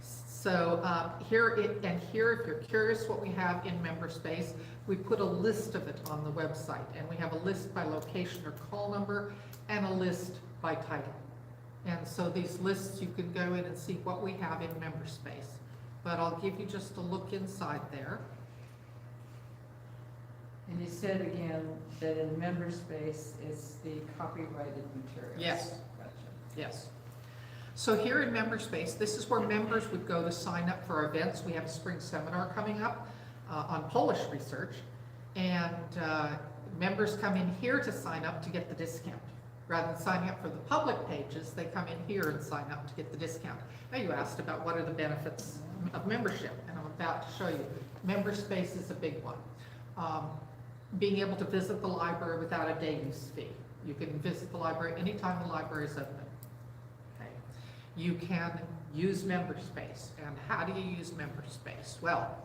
So here, if you're curious what we have in member space, we put a list of it on the website, and we have a list by location or call number, and a list by title. And so these lists, you can go in and see what we have in member space. But I'll give you just a look inside there. And you said again that in member space, it's the copyrighted materials. Yes. Gotcha. Yes. So here in member space, this is where members would go to sign up for our events. We have a spring seminar coming up on Polish research, and members come in here to sign up to get the discount. Rather than signing up for the public pages, they come in here and sign up to get the discount. Now you asked about what are the benefits of membership, and I'm about to show you. Member space is a big one. Being able to visit the library without a day use fee. You can visit the library anytime the library is open. Okay. You can use member space. And how do you use member space? Well,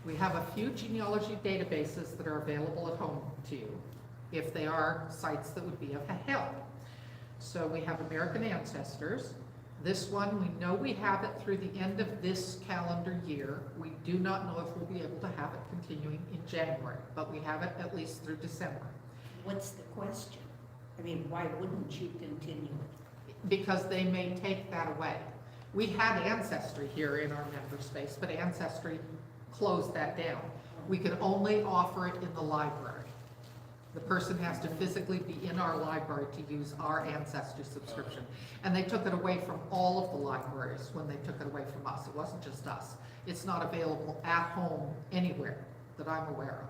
we have a few genealogy databases that are available at home to you, if they are sites that would be of help. So we have American Ancestors. This one, we know we have it through the end of this calendar year. We do not know if we'll be able to have it continuing in January, but we have it at least through December. What's the question? I mean, why wouldn't you continue it? Because they may take that away. We had Ancestry here in our member space, but Ancestry closed that down. We could only offer it in the library. The person has to physically be in our library to use our Ancestry subscription. And they took it away from all of the libraries when they took it away from us. It wasn't just us. It's not available at home anywhere that I'm aware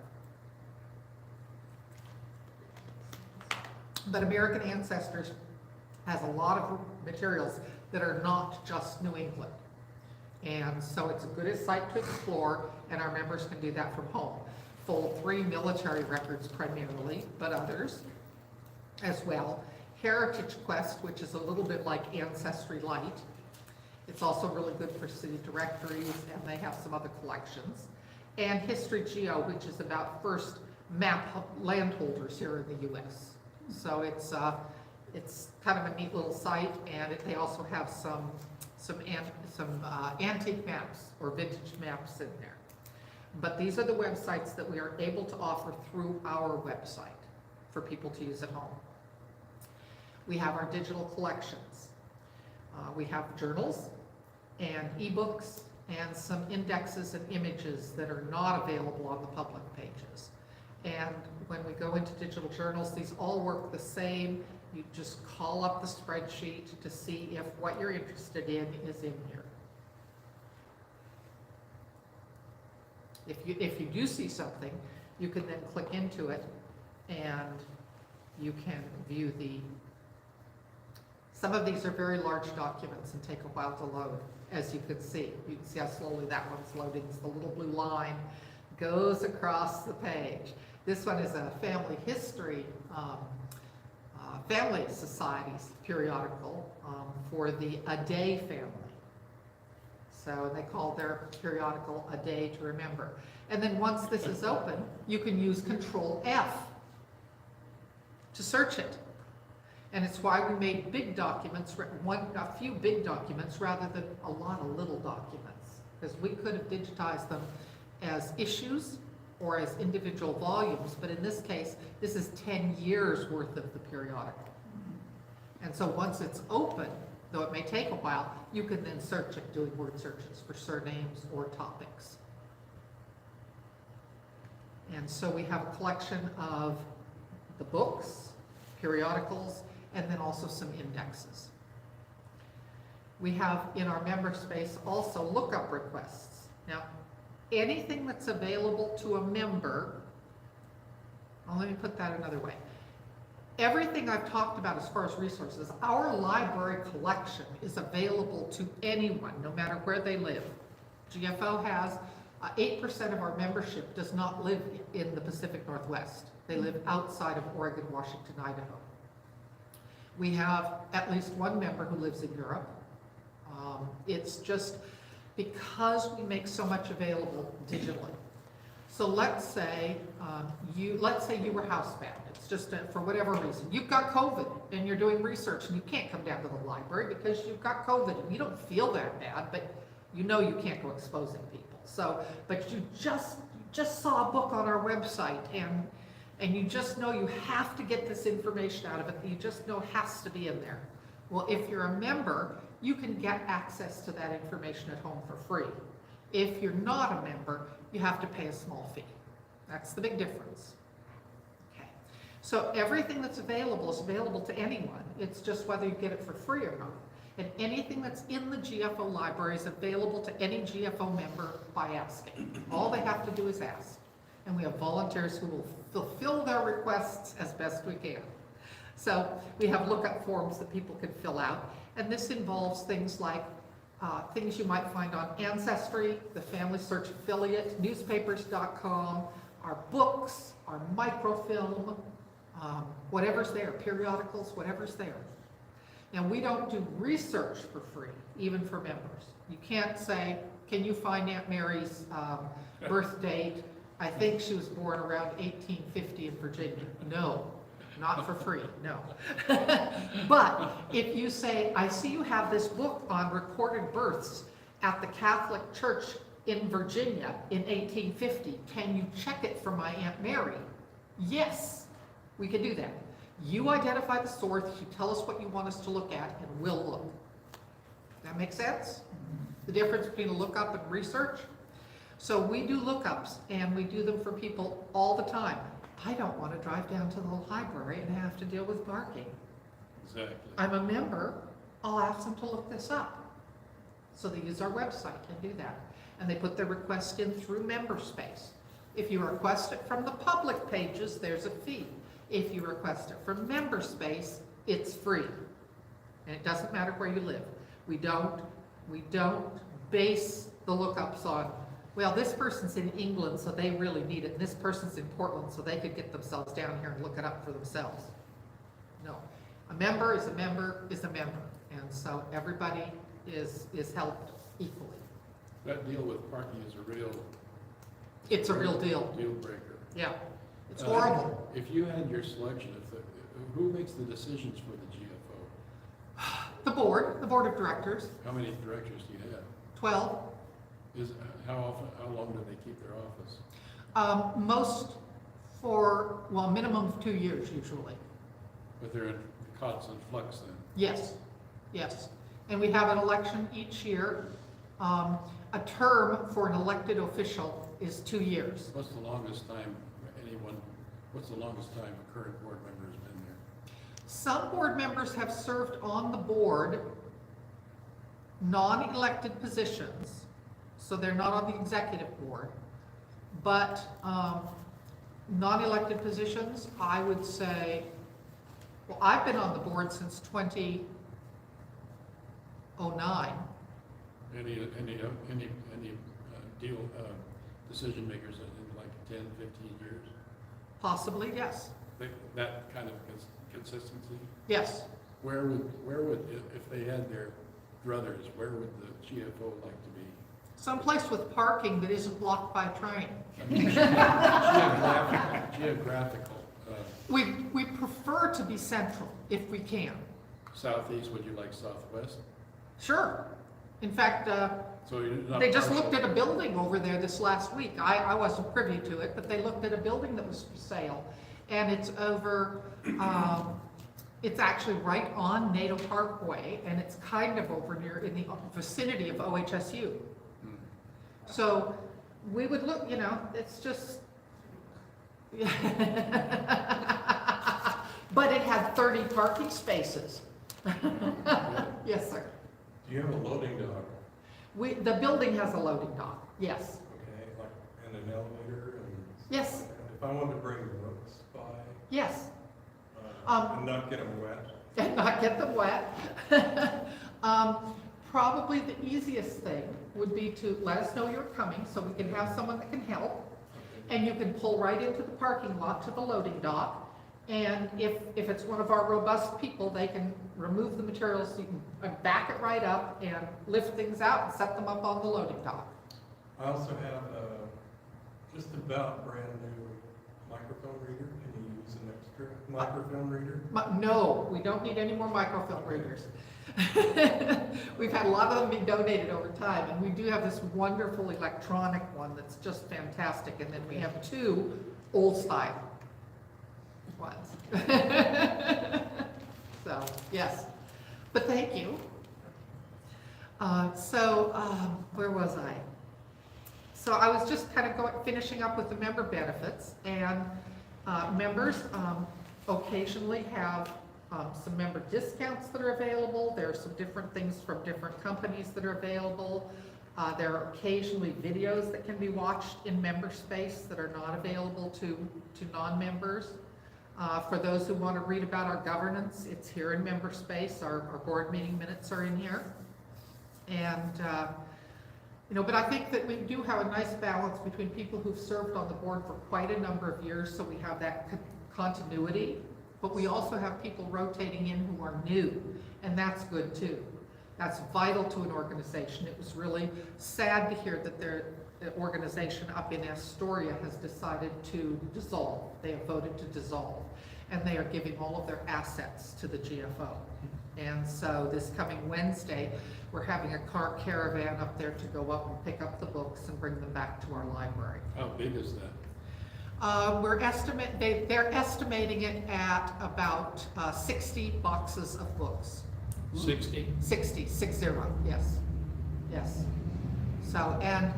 of. But American Ancestors has a lot of materials that are not just New England. And so it's a good site to explore, and our members can do that from home. Full 3 military records primarily, but others as well. Heritage Quest, which is a little bit like Ancestry Light, It's also really good for city directories, and they have some other collections. And History Geo, which is about first map landholders here in the US. So it's kind of a neat little site, and they also have some antique maps or vintage maps in there. But these are the websites that we are able to offer through our website for people to use at home. We have our digital collections. We have journals and ebooks and some indexes and images that are not available on the public pages. And when we go into digital journals, these all work the same. You just call up the spreadsheet to see if what you're interested in is in here. If you do see something, you can then click into it and you can view some of these are very large documents and take a while to load, as you can see. You can see how slowly that one's loading. It's the little blue line goes across the page. This one is a family history, family societies periodical for the A Day family. So they call their periodical A Day to Remember. And then once this is open, you can use Control F to search it. And it's why we made big documents, a few big documents rather than a lot of little documents. Because we could have digitized them as issues or as individual volumes, but in this case, this is 10 years worth of the periodical. And so once it's open, though it may take a while, you can then search it, doing word searches for surnames or topics. And so we have a collection of the books, periodicals, and then also some indexes. We have in our member space also lookup requests. Now, anything that's available to a member, let me put that another way. Everything I've talked about as far as resources, our library collection is available to anyone, no matter where they live. GFO has 8% of our membership does not live in the Pacific Northwest. They live outside of Oregon, Washington, Idaho. We have at least one member who lives in Europe. It's just because we make so much available digitally. So let's say you were housebound. It's just for whatever reason. You've got COVID and you're doing research and you can't come down to the library because you've got COVID and you don't feel that bad, but you know you can't go exposing people. So, but you just saw a book on our website and you just know you have to get this information out of it, you just know it has to be in there. Well, if you're a member, you can get access to that information at home for free. If you're not a member, you have to pay a small fee. That's the big difference. Okay. So everything that's available is available to anyone. It's just whether you get it for free or not. And anything that's in the GFO library is available to any GFO member by asking. All they have to do is ask. And we have volunteers who will fulfill their requests as best we can. So we have lookup forms that people can fill out. And this involves things like things you might find on Ancestry, the Family Search Affiliate, newspapers.com, our books, our microfilm, whatever's there, periodicals, whatever's there. Now, we don't do research for free, even for members. You can't say, can you find Aunt Mary's birth date? I think she was born around 1850 in Virginia. No, not for free, no. But if you say, I see you have this book on recorded births at the Catholic Church in Virginia in 1850, can you check it for my Aunt Mary? Yes, we can do that. You identify the source, you tell us what you want us to look at, and we'll look. That make sense? The difference between a lookup and research? So we do lookups, and we do them for people all the time. I don't want to drive down to the library and have to deal with parking. Exactly. I'm a member, I'll ask them to look this up. So they use our website and do that. And they put their request in through MemberSpace. If you request it from the public pages, there's a fee. If you request it from MemberSpace, it's free. And it doesn't matter where you live. We don't base the lookups on, well, this person's in England, so they really need it. And this person's in Portland, so they could get themselves down here and look it up for themselves. No. A member is a member is a member. And so everybody is held equally. That deal with parking is a real. It's a real deal, Deal breaker. yeah. It's horrible. If you had your selection, who makes the decisions for the GFO? The board of directors, How many directors do you have? 12. How long do they keep their office? Most for, well, minimum of 2 years usually. But they're in constant flux then? Yes, yes. And we have an election each year. A term for an elected official is 2 years. What's the longest time a current board member has been there? Some board members have served on the board, non-elected positions, so they're not on the executive board. But non-elected positions, I would say, well, I've been on the board since 2009. Any decision makers in like 10, 15 years? Possibly, yes. That kind of consistency? Yes. Where would, if they had their druthers, where would the GFO like to be? Someplace with parking that isn't blocked by a train. I mean, geographical, We prefer to be central if we can. southeast, would you like southwest? Sure. In fact, So you're not they just partial. looked at a building over there this last week. I wasn't privy to it, but they looked at a building that was for sale. And it's over, it's actually right on NATO Parkway, and it's kind of over near, in the vicinity of OHSU. So we would look, you know, it's just, but it had 30 parking spaces. Yes, sir. Do you have a loading dock? The building has a loading dock, yes. Okay, like, and an elevator and? Yes. If I wanted to bring books by, Yes, and not get them wet? and not get them wet. Probably the easiest thing would be to let us know you're coming, so we can have someone that can help. And you can pull right into the parking lot to the loading dock. And if it's one of our robust people, they can remove the materials, so you can back it right up and lift things out and set them up on the loading dock. I also have a just about brand new microfilm reader. Can you use an extra microfilm reader? No, we don't need any more microfilm readers. We've had a lot of them be donated over time, and we do have this wonderful electronic one that's just fantastic, and then we have 2 old style ones. So, yes, but thank you. Where was I? So I was just kind of finishing up with the member benefits, and members occasionally have some member discounts that are available. There are some different things from different companies that are available. There are occasionally videos that can be watched in member space that are not available to non-members. For those who want to read about our governance, it's here in member space. Our board meeting minutes are in here. And, you know, but I think that we do have a nice balance between people who've served on the board for quite a number of years, so we have that continuity. But we also have people rotating in who are new, and that's good too. That's vital to an organization. It was really sad to hear that the organization up in Astoria has decided to dissolve. They have voted to dissolve, and they are giving all of their assets to the GFO. And so this coming Wednesday, we're having a car caravan up there to go up and pick up the books and bring them back to our library. How big is that? They're estimating it at about 60 boxes of books. 60? 60, yes, yes. So, and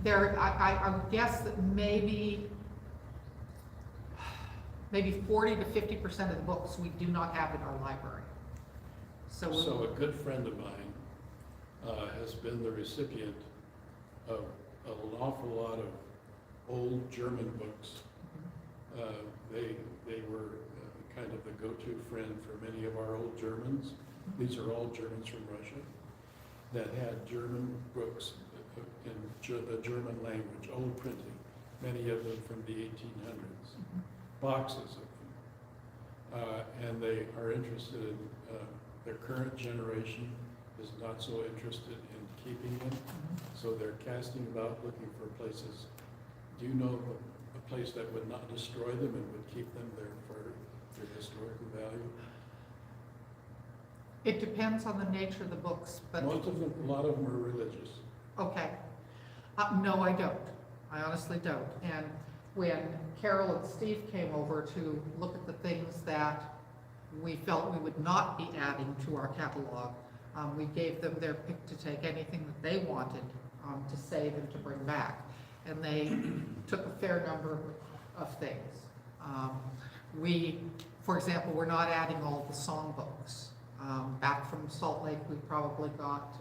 I would guess that maybe 40 to 50% of the books we do not have in our library. So a good friend of mine has been the recipient of an awful lot of old German books. They were kind of the go-to friend for many of our old Germans. These are all Germans from Russia that had German books in the German language, old printing, many of them from the 1800s, boxes of them. And they are interested in their current generation is not so interested in keeping them, so they're casting about looking for places. Do you know a place that would not destroy them and would keep them there for their historical value? It depends on the nature of the books, but. Most of them, a lot of them are religious. Okay. No, I don't. I honestly don't. And when Carol and Steve came over to look at the things that we felt we would not be adding to our catalog, we gave them their pick to take, anything that they wanted to save and to bring back. And they took a fair number of things. For example, we're not adding all the songbooks. Back from Salt Lake, we probably got,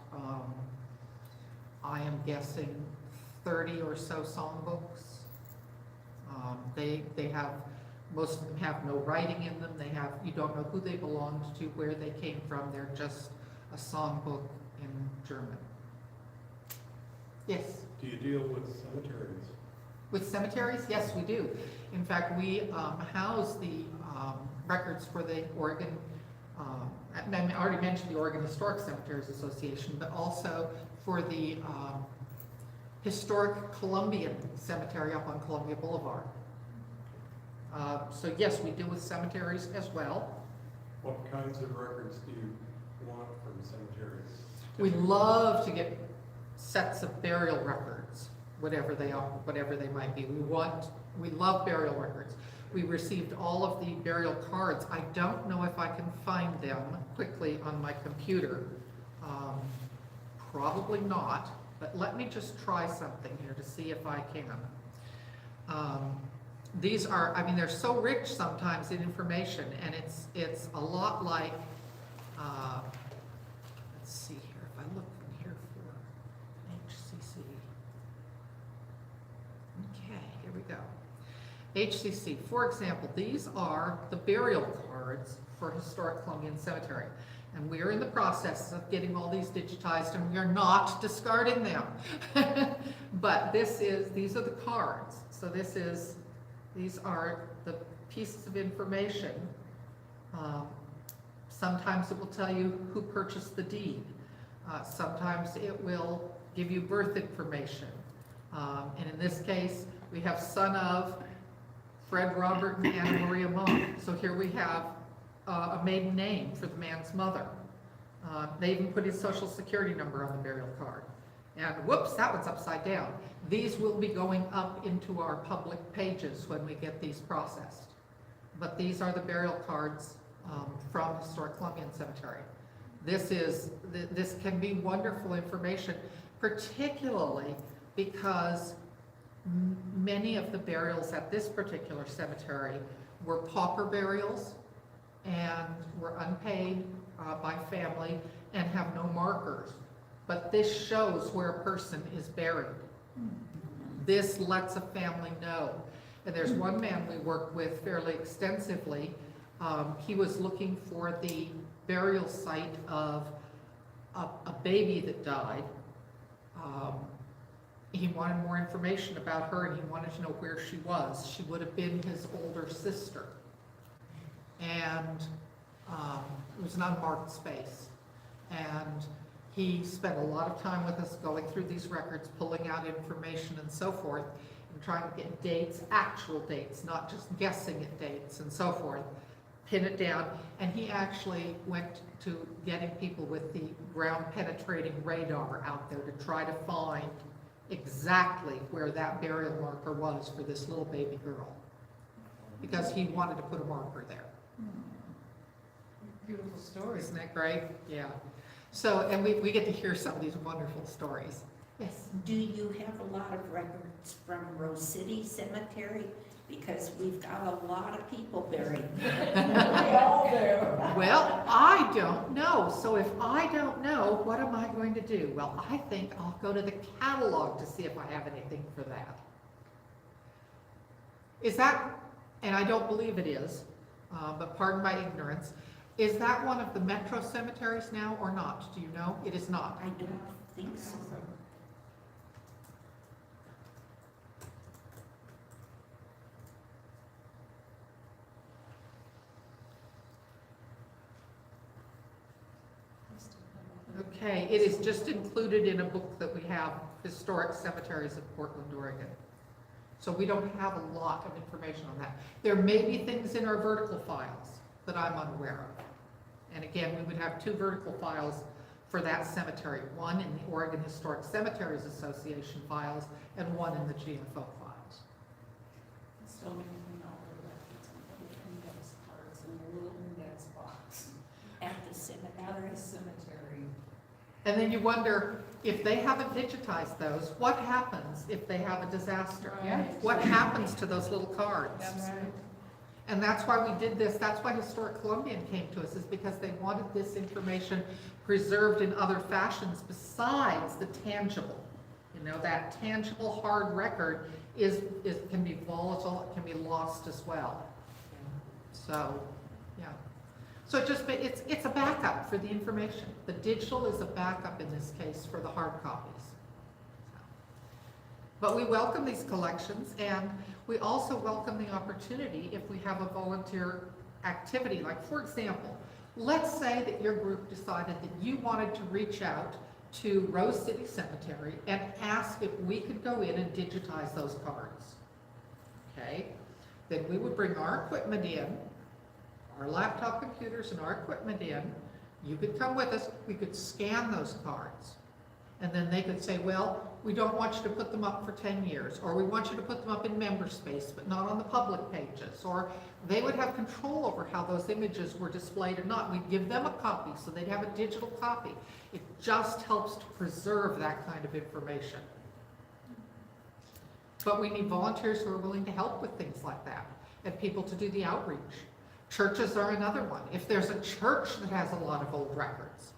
I am guessing, 30 or so songbooks. They have, most of them have no writing in them. You don't know who they belonged to, where they came from. They're just a songbook in German. Yes? Do you deal with cemeteries? With cemeteries? Yes, we do. In fact, we house the records for the Oregon, I already mentioned the Oregon Historic Cemeteries Association, but also for the Historic Columbian Cemetery up on Columbia Boulevard. So yes, we deal with cemeteries as well. What kinds of records do you want from cemeteries? We love to get sets of burial records, whatever they are, whatever they might be. We love burial records. We received all of the burial cards. I don't know if I can find them quickly on my computer. Probably not, but let me just try something here to see if I can. These are, I mean, they're so rich sometimes in information, and it's a lot like, let's see here, if I look from here for HCC. Okay, here we go. HCC, for example, these are the burial cards for Historic Columbian Cemetery. And we are in the process of getting all these digitized, and we are not discarding them. But these are the cards. So these are the pieces of information. Sometimes it will tell you who purchased the deed. Sometimes it will give you birth information. And in this case, we have son of Fred Robert and Anna Maria Monk. So here we have a maiden name for the man's mother. They even put his social security number on the burial card. And whoops, that one's upside down. These will be going up into our public pages when we get these processed. But these are the burial cards from Historic Columbian Cemetery. This can be wonderful information, particularly because many of the burials at this particular cemetery were pauper burials and were unpaid by family and have no markers. But this shows where a person is buried. This lets a family know. And there's one man we worked with fairly extensively. He was looking for the burial site of a baby that died. He wanted more information about her, and he wanted to know where she was. She would have been his older sister. And it was an unmarked space. And he spent a lot of time with us going through these records, pulling out information and so forth, and trying to get dates, actual dates, not just guessing at dates and so forth, pin it down. And he actually went to getting people with the ground penetrating radar out there to try to find exactly where that burial marker was for this little baby girl, because he wanted to put a marker there. Beautiful story. Isn't that great? Yeah. So, and we get to hear some of these wonderful stories. Yes. Do you have a lot of records from Rose City Cemetery? Because we've got a lot of people buried. They all do. Well, I don't know. So if I don't know, what am I going to do? Well, I think I'll go to the catalog to see if I have anything for that. Is that, and I don't believe it is, but pardon my ignorance, is that one of the metro cemeteries now or not? Do you know? It is not. I don't think so. Okay, it is just included in a book that we have, Historic Cemeteries of Portland, Oregon. So we don't have a lot of information on that. There may be things in our vertical files that I'm unaware of. And again, we would have 2 vertical files for that cemetery, one in the Oregon Historic Cemeteries Association files and one in the GFO files. Still making all the records and little index cards and a little index box At the at cemetery. the cemetery. And then you wonder, if they haven't digitized those, what happens if they have a disaster? Right. What happens to those little cards? That's right. And that's why we did this, that's why Historic Columbian came to us, is because they wanted this information preserved in other fashions besides the tangible. You know, that tangible hard record can be volatile, it can be lost as well. So, yeah. So it's a backup for the information. The digital is a backup in this case for the hard copies. But we welcome these collections, and we also welcome the opportunity if we have a volunteer activity. Like, for example, let's say that your group decided that you wanted to reach out to Rose City Cemetery and ask if we could go in and digitize those cards. Okay? Then we would bring our equipment in, our laptop computers and our equipment in. You could come with us, we could scan those cards. And then they could say, well, we don't want you to put them up for 10 years, or we want you to put them up in member space, but not on the public pages, or they would have control over how those images were displayed or not. We'd give them a copy, so they'd have a digital copy. It just helps to preserve that kind of information. But we need volunteers who are willing to help with things like that, and people to do the outreach. Churches are another one. If there's a church that has a lot of old records.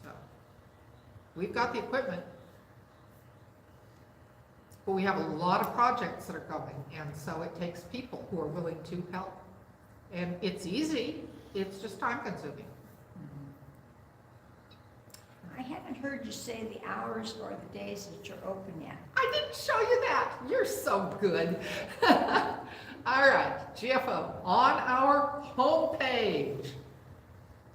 So, we've got the equipment, but we have a lot of projects that are going, and so it takes people who are willing to help. And it's easy, it's just time consuming. I haven't heard you say the hours or the days that you're open yet. I didn't show you that. You're so good. All right, GFO, on our homepage.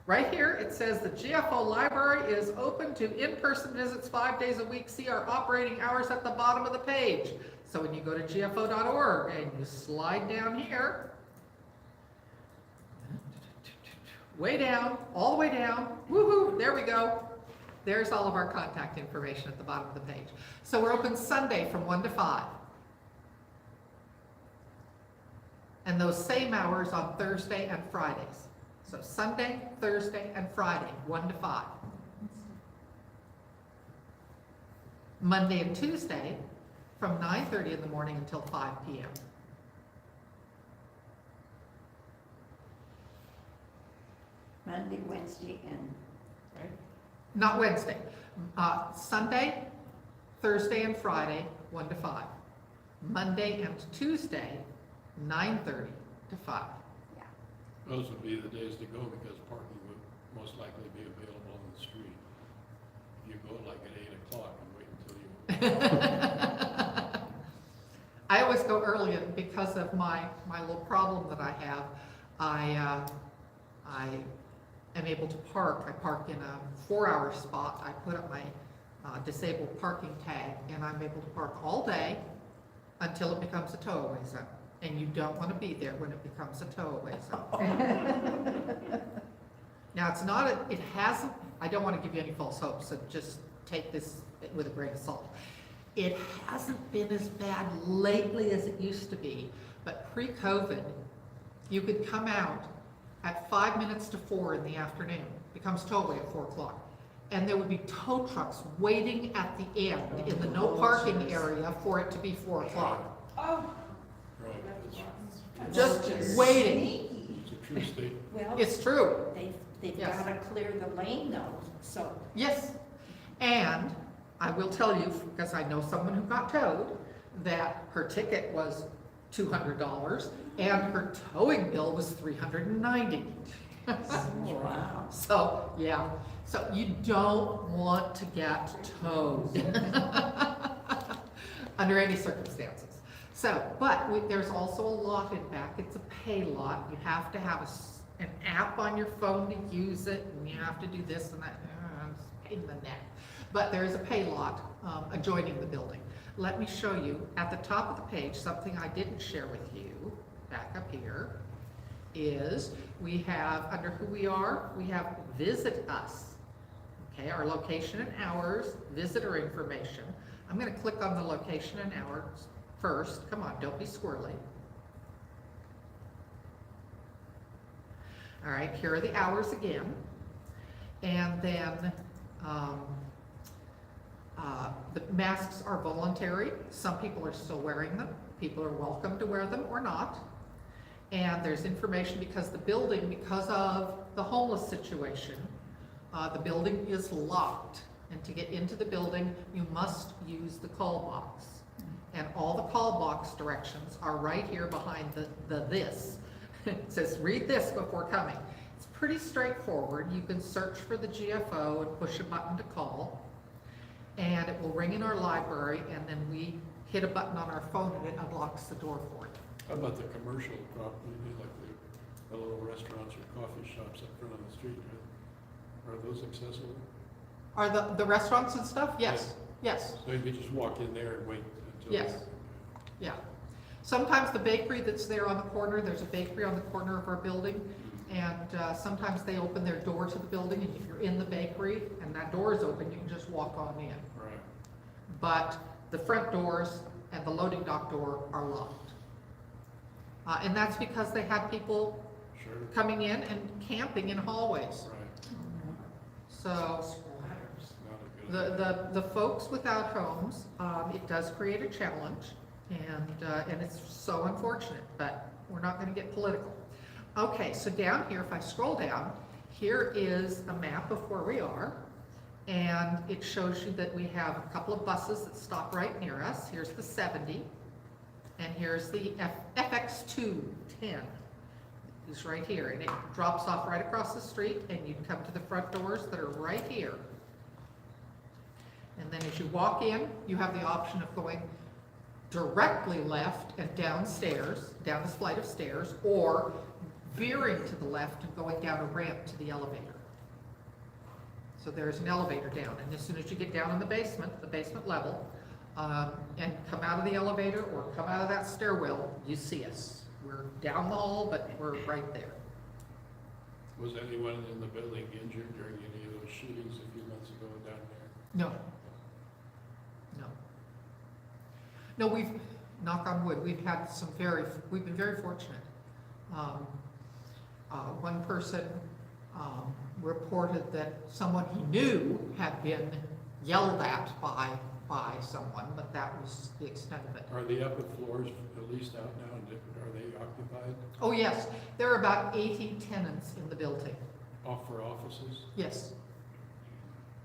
Right here, it says the GFO library is open to in-person visits 5 days a week. See our operating hours at the bottom of the page. So when you go to gfo.org and you slide down here, way down, all the way down, woohoo, there we go. There's all of our contact information at the bottom of the page. So we're open Sunday from 1 to 5. And those same hours on Thursday and Fridays. So Sunday, Thursday, and Friday, 1 to 5. Monday and Tuesday from 9:30 in the morning until 5 p.m. Monday, Wednesday, and, Right? Not Wednesday. Sunday, Thursday, and Friday, 1 to 5. Monday and Tuesday, 9:30 to 5. Those would be the days to go because parking would most likely be available on the street. You go like at 8 o'clock and wait until you. I always go early and because of my little problem that I have. I am able to park. I park in a 4-hour spot. I put up my disabled parking tag, and I'm able to park all day until it becomes a towaway zone. And you don't want to be there when it becomes a towaway zone. Now, it's not, it hasn't, I don't want to give you any false hopes, so just take this with a grain of salt. It hasn't been as bad lately as it used to be, but pre-COVID, you could come out at 5 minutes to 4 in the afternoon, becomes towaway at 4 o'clock, and there would be tow trucks waiting at the end in the no parking area for it to be 4 o'clock. Oh. Right, Just waiting. it's a true statement. well, It's true. they've Yes. got to clear the lane though, so. Yes, and I will tell you, because I know someone who got towed, that her ticket was $200 and her towing bill was $390. Wow. So, yeah, so you don't want to get towed under any circumstances. So, but there's also a lot in back. It's a pay lot. You have to have an app on your phone to use it, and you have to do this and that. pain in the neck. But there is a pay lot adjoining the building. Let me show you, at the top of the page, something I didn't share with you, back up here, is we have, under who we are, we have visit us. Okay, our location and hours, visitor information. I'm gonna click on the location and hours first. Come on, don't be squirrely. All right, here are the hours again. And then the masks are voluntary. Some people are still wearing them. People are welcome to wear them or not. And there's information because the building, because of the homeless situation, the building is locked. And to get into the building, you must use the call box. And all the call box directions are right here behind the this. It says, read this before coming. It's pretty straightforward. You can search for the GFO and push a button to call. And it will ring in our library, and then we hit a button on our phone and it unlocks the door for it. How about the commercial property, like the little restaurants or coffee shops up front on the street? Are those accessible? Are the restaurants and stuff? Yes, yes, So you could just walk in there and wait until? yes, yeah. Sometimes the bakery that's there on the corner, there's a bakery on the corner of our building, and sometimes they open their door to the building, and if you're in the bakery and that door is open, you can just walk on in. Right. But the front doors and the loading dock door are locked. And that's because they had people Sure. coming in and camping in hallways. Right. So Squatters. Not a good. the folks without homes, it does create a challenge, and it's so unfortunate, but we're not gonna get political. Okay, so down here, if I scroll down, here is a map of where we are, and it shows you that we have a couple of buses that stop right near us. Here's the 70, and here's the FX210. It's right here, and it drops off right across the street, and you come to the front doors that are right here. And then as you walk in, you have the option of going directly left and downstairs, down this flight of stairs, or veering to the left and going down a ramp to the elevator. So there's an elevator down, and as soon as you get down in the basement level, and come out of the elevator or come out of that stairwell, you see us. We're down the hall, but we're right there. Was anyone in the building injured during any of those shootings a few months ago down there? No. No. No, we've, knock on wood, we've been very fortunate. One person reported that someone he knew had been yelled at by someone, but that was the extent of it. Are the upper floors leased out now, and are they occupied? Oh, yes, there are about 80 tenants in the building. Off for offices? Yes.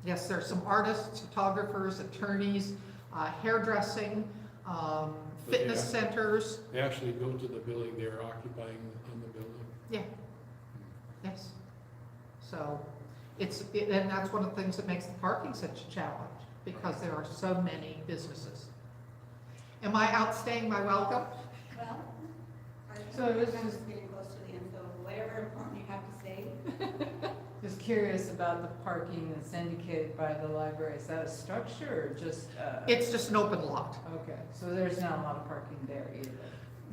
Yes, there's some artists, photographers, attorneys, hairdressing, fitness centers. They actually go to the building, they're occupying in the building? Yeah. Yes. So and that's one of the things that makes the parking such a challenge, because there are so many businesses. Am I outstaying my welcome? Well, So we're this kind is- of getting close to the end, so whatever important you have to say. Just curious about the parking that's indicated by the library. Is that a structure or just, It's just an open lot. okay, so there's not a lot of parking there either?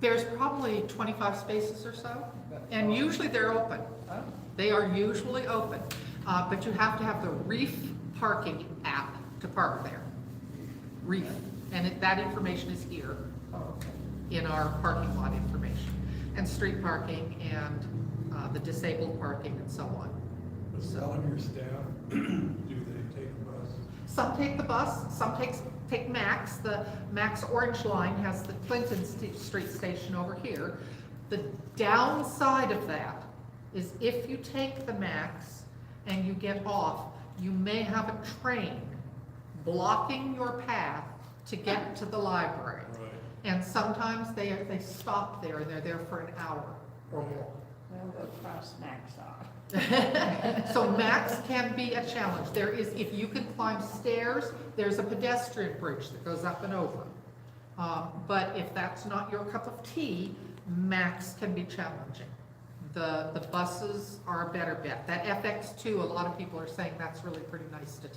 There's probably 25 spaces or so, and usually they're open. Oh, They are usually open, but you have to have the Reef parking app to park there. Reef, and that information is here okay. in our parking lot information, and street parking, and the disabled parking, and so on. Does all of your staff, do they take a bus? Some take the bus, some take Max. The Max Orange Line has the Clinton Street Station over here. The downside of that is if you take the Max and you get off, you may have a train blocking your path to get to the library. Right. And sometimes they stop there and they're there for an hour or more. Well, we'll cross Max off. So Max can be a challenge. There is, if you can climb stairs, there's a pedestrian bridge that goes up and over. But if that's not your cup of tea, Max can be challenging. The buses are a better bet. That FX2, a lot of people are saying that's really pretty nice to take.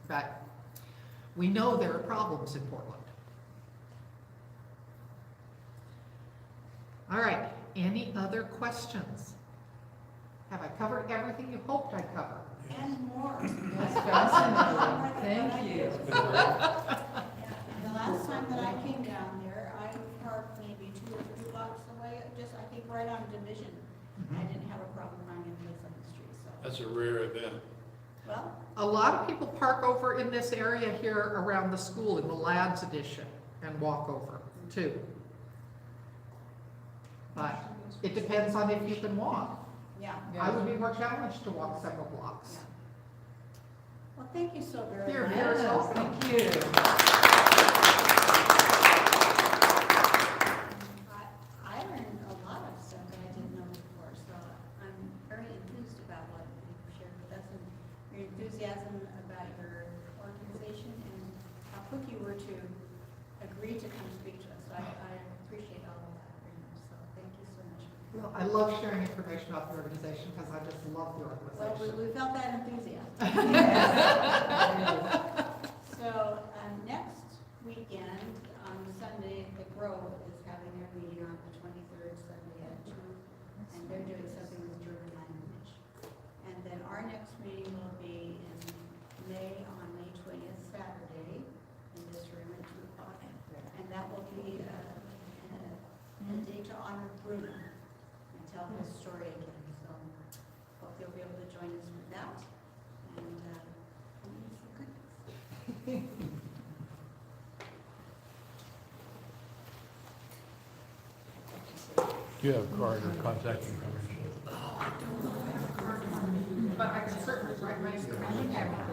But we know there are problems in Portland. All right, any other questions? Have I covered everything you hoped I'd cover? And more. That's fascinating, thank you. Yeah, and the last time that I came down there, I parked maybe 2 or 3 blocks away, just, I think, right on Division. I didn't have a problem finding a place on the street, so, That's a rare event. well, A lot of people park over in this area here around the school in the lads edition and walk over too. But it depends on if you can walk. yeah. I would be more challenged to walk several blocks. Well, thank you so very You're much. very Yes, welcome. thank you. I learned a lot of stuff that I didn't know before, so I'm very enthused about what you've shared with us and your enthusiasm about your organization and how quick you were to agree to come speak to us. I appreciate all of that very much, so thank you so much. Well, I love sharing information about the organization because I just love the Well, organization. we felt that enthusiasm. So, next weekend, on Sunday, the Grove is having their meeting on the 23rd, Sunday at 2, and they're doing something with German language. And then our next meeting will be in May, on May 20th, Saturday, in this room at 2 o'clock. And that will be a day to honor Bruno and tell his story again. So, hope you'll be able to join us for that. And, good. Do you have a card or contact information? But I can certainly write my information down.